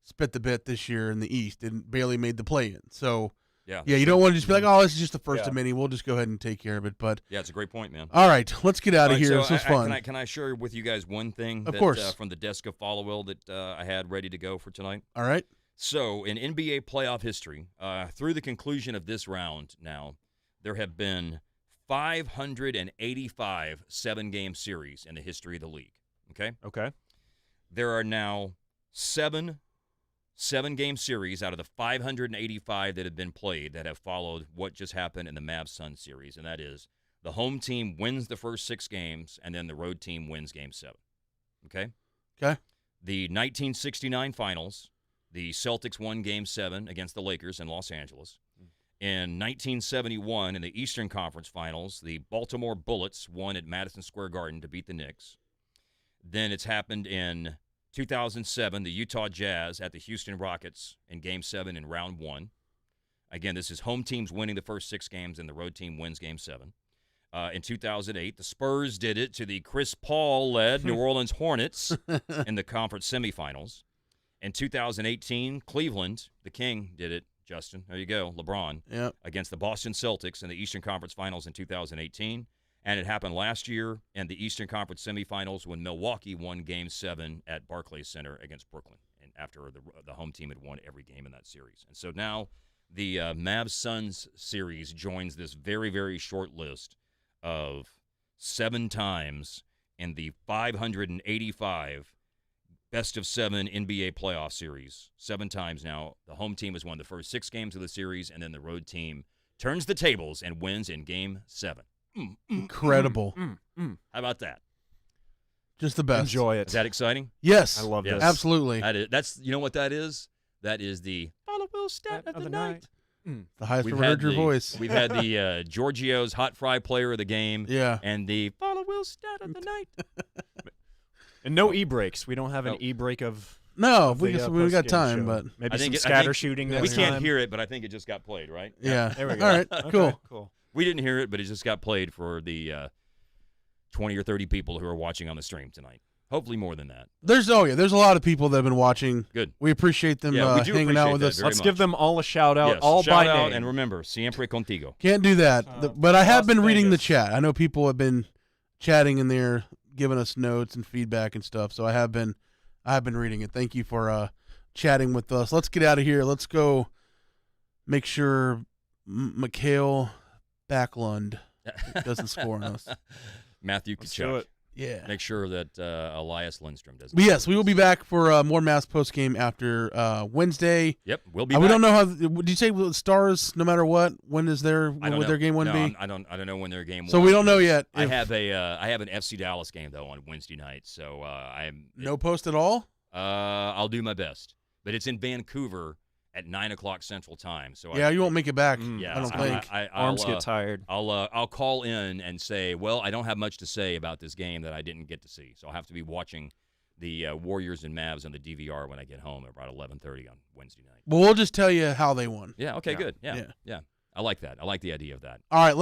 Speaker 2: spit the bit this year in the East and barely made the play-in. So
Speaker 3: Yeah.
Speaker 2: Yeah, you don't want to just be like, oh, this is just the first of many. We'll just go ahead and take care of it. But
Speaker 3: yeah, it's a great point, man.
Speaker 2: all right, let's get out of
Speaker 3: All right,
Speaker 2: here.
Speaker 3: so
Speaker 2: This was fun.
Speaker 3: Can I share with you guys one thing
Speaker 2: Of course.
Speaker 3: From the desk of Followill that I had ready to go for tonight?
Speaker 2: All right.
Speaker 3: So in NBA playoff history, through the conclusion of this round now, there have been 585 seven-game series in the history of the league. Okay?
Speaker 4: Okay.
Speaker 3: There are now seven-game series out of the 585 that have been played that have followed what just happened in the Mavs-Suns series, and that is the home team wins the first 6 games, and then the road team wins Game 7. Okay?
Speaker 2: Okay.
Speaker 3: The 1969 finals, the Celtics won Game 7 against the Lakers in Los Angeles. In 1971, in the Eastern Conference Finals, the Baltimore Bullets won at Madison Square Garden to beat the Knicks. Then it's happened in 2007, the Utah Jazz at the Houston Rockets in Game 7 in Round 1. Again, this is home teams winning the first 6 games, and the road team wins Game 7. In 2008, the Spurs did it to the Chris Paul-led New Orleans Hornets in the conference semifinals. In 2018, Cleveland, the King, did it. Justin, there you go, LeBron, against the Boston Celtics in the Eastern Conference Finals in 2018. And it happened last year in the Eastern Conference semifinals when Milwaukee won Game 7 at Barclays Center against Brooklyn, and after the home team had won every game in that series. And so now the Mavs-Suns series joins this very, very short list of 7 times in the 585 best-of-7 NBA playoff series. 7 times now. The home team has won the first 6 games of the series, and then the road team turns the tables and wins in Game 7.
Speaker 2: Incredible.
Speaker 3: How about that?
Speaker 2: Just the best.
Speaker 4: Enjoy it.
Speaker 3: Is that exciting?
Speaker 2: Yes.
Speaker 4: I love
Speaker 3: Yes.
Speaker 4: this.
Speaker 2: Absolutely.
Speaker 3: That's you know what that is? That is the Followill stat of the night.
Speaker 2: The highest ever heard your voice.
Speaker 3: We've had the Giorgio's Hot Fry Player of the Game.
Speaker 2: Yeah.
Speaker 3: And the Followill stat of the night.
Speaker 4: And no e-breaks. We don't have an e-break of
Speaker 2: No,
Speaker 4: the,
Speaker 2: we got
Speaker 4: post-game
Speaker 2: time,
Speaker 4: show.
Speaker 2: but
Speaker 4: maybe
Speaker 3: I think
Speaker 4: some scatter shooting
Speaker 3: we
Speaker 4: next
Speaker 3: can't
Speaker 4: time.
Speaker 3: hear it, but I think it just got played, right?
Speaker 2: yeah.
Speaker 4: There we go.
Speaker 2: All right.
Speaker 4: Okay,
Speaker 2: Cool.
Speaker 3: We didn't hear it, but it just got played for the 20 or 30 people who are watching on the stream tonight. Hopefully more than that.
Speaker 2: There's a lot of people that have been watching.
Speaker 3: Good.
Speaker 2: We appreciate them
Speaker 3: Yeah, we do
Speaker 2: hanging out
Speaker 3: appreciate
Speaker 2: with
Speaker 3: that
Speaker 2: us.
Speaker 3: very
Speaker 4: Let's
Speaker 3: much.
Speaker 4: give them all a shout out,
Speaker 3: Yes,
Speaker 4: all
Speaker 3: shout
Speaker 4: by
Speaker 3: out,
Speaker 4: name.
Speaker 3: and remember, siempre contigo.
Speaker 2: Can't do that. But I have
Speaker 4: Las
Speaker 2: been reading the
Speaker 4: Vegas.
Speaker 2: chat. I know people have been chatting in there, giving us notes and feedback and stuff. So I have been reading it. Thank you for chatting with us. Let's get out of here. Let's go make sure Mikhail Backlund doesn't score on us.
Speaker 3: Matthew
Speaker 4: Let's do
Speaker 3: Tkachuk.
Speaker 4: it.
Speaker 2: Yeah.
Speaker 3: Make sure that Elias Lindstrom doesn't.
Speaker 2: But yes,
Speaker 3: score
Speaker 2: we will
Speaker 3: on
Speaker 2: be
Speaker 3: us.
Speaker 2: back for more Mavs post game after Wednesday.
Speaker 3: Yep, we'll be
Speaker 2: We
Speaker 3: back.
Speaker 2: don't know how. Did you say the Stars? No matter what, when is their
Speaker 3: I don't
Speaker 2: would
Speaker 3: know.
Speaker 2: their game one
Speaker 3: No,
Speaker 2: be?
Speaker 3: I don't know when their game.
Speaker 2: So
Speaker 3: one
Speaker 2: we don't know
Speaker 3: is.
Speaker 2: yet.
Speaker 3: I
Speaker 2: if-
Speaker 3: have an FC Dallas game though on Wednesday night, so
Speaker 2: no post at all.
Speaker 3: I'll do my best, but it's in Vancouver at 9:00 Central Time. So
Speaker 2: Yeah, you won't make it back.
Speaker 3: Yeah,
Speaker 2: I don't think.
Speaker 4: Arms get tired.
Speaker 3: I'll call in and say, well, I don't have much to say about this game that I didn't get to see, so I'll have to be watching the Warriors and Mavs on the DVR when I get home at about 11:30 on Wednesday night.
Speaker 2: Well, we'll just tell you how they won.
Speaker 3: Yeah. Okay.
Speaker 4: Yeah.
Speaker 3: Good. Yeah. I like that. I like the idea of that.
Speaker 2: All right.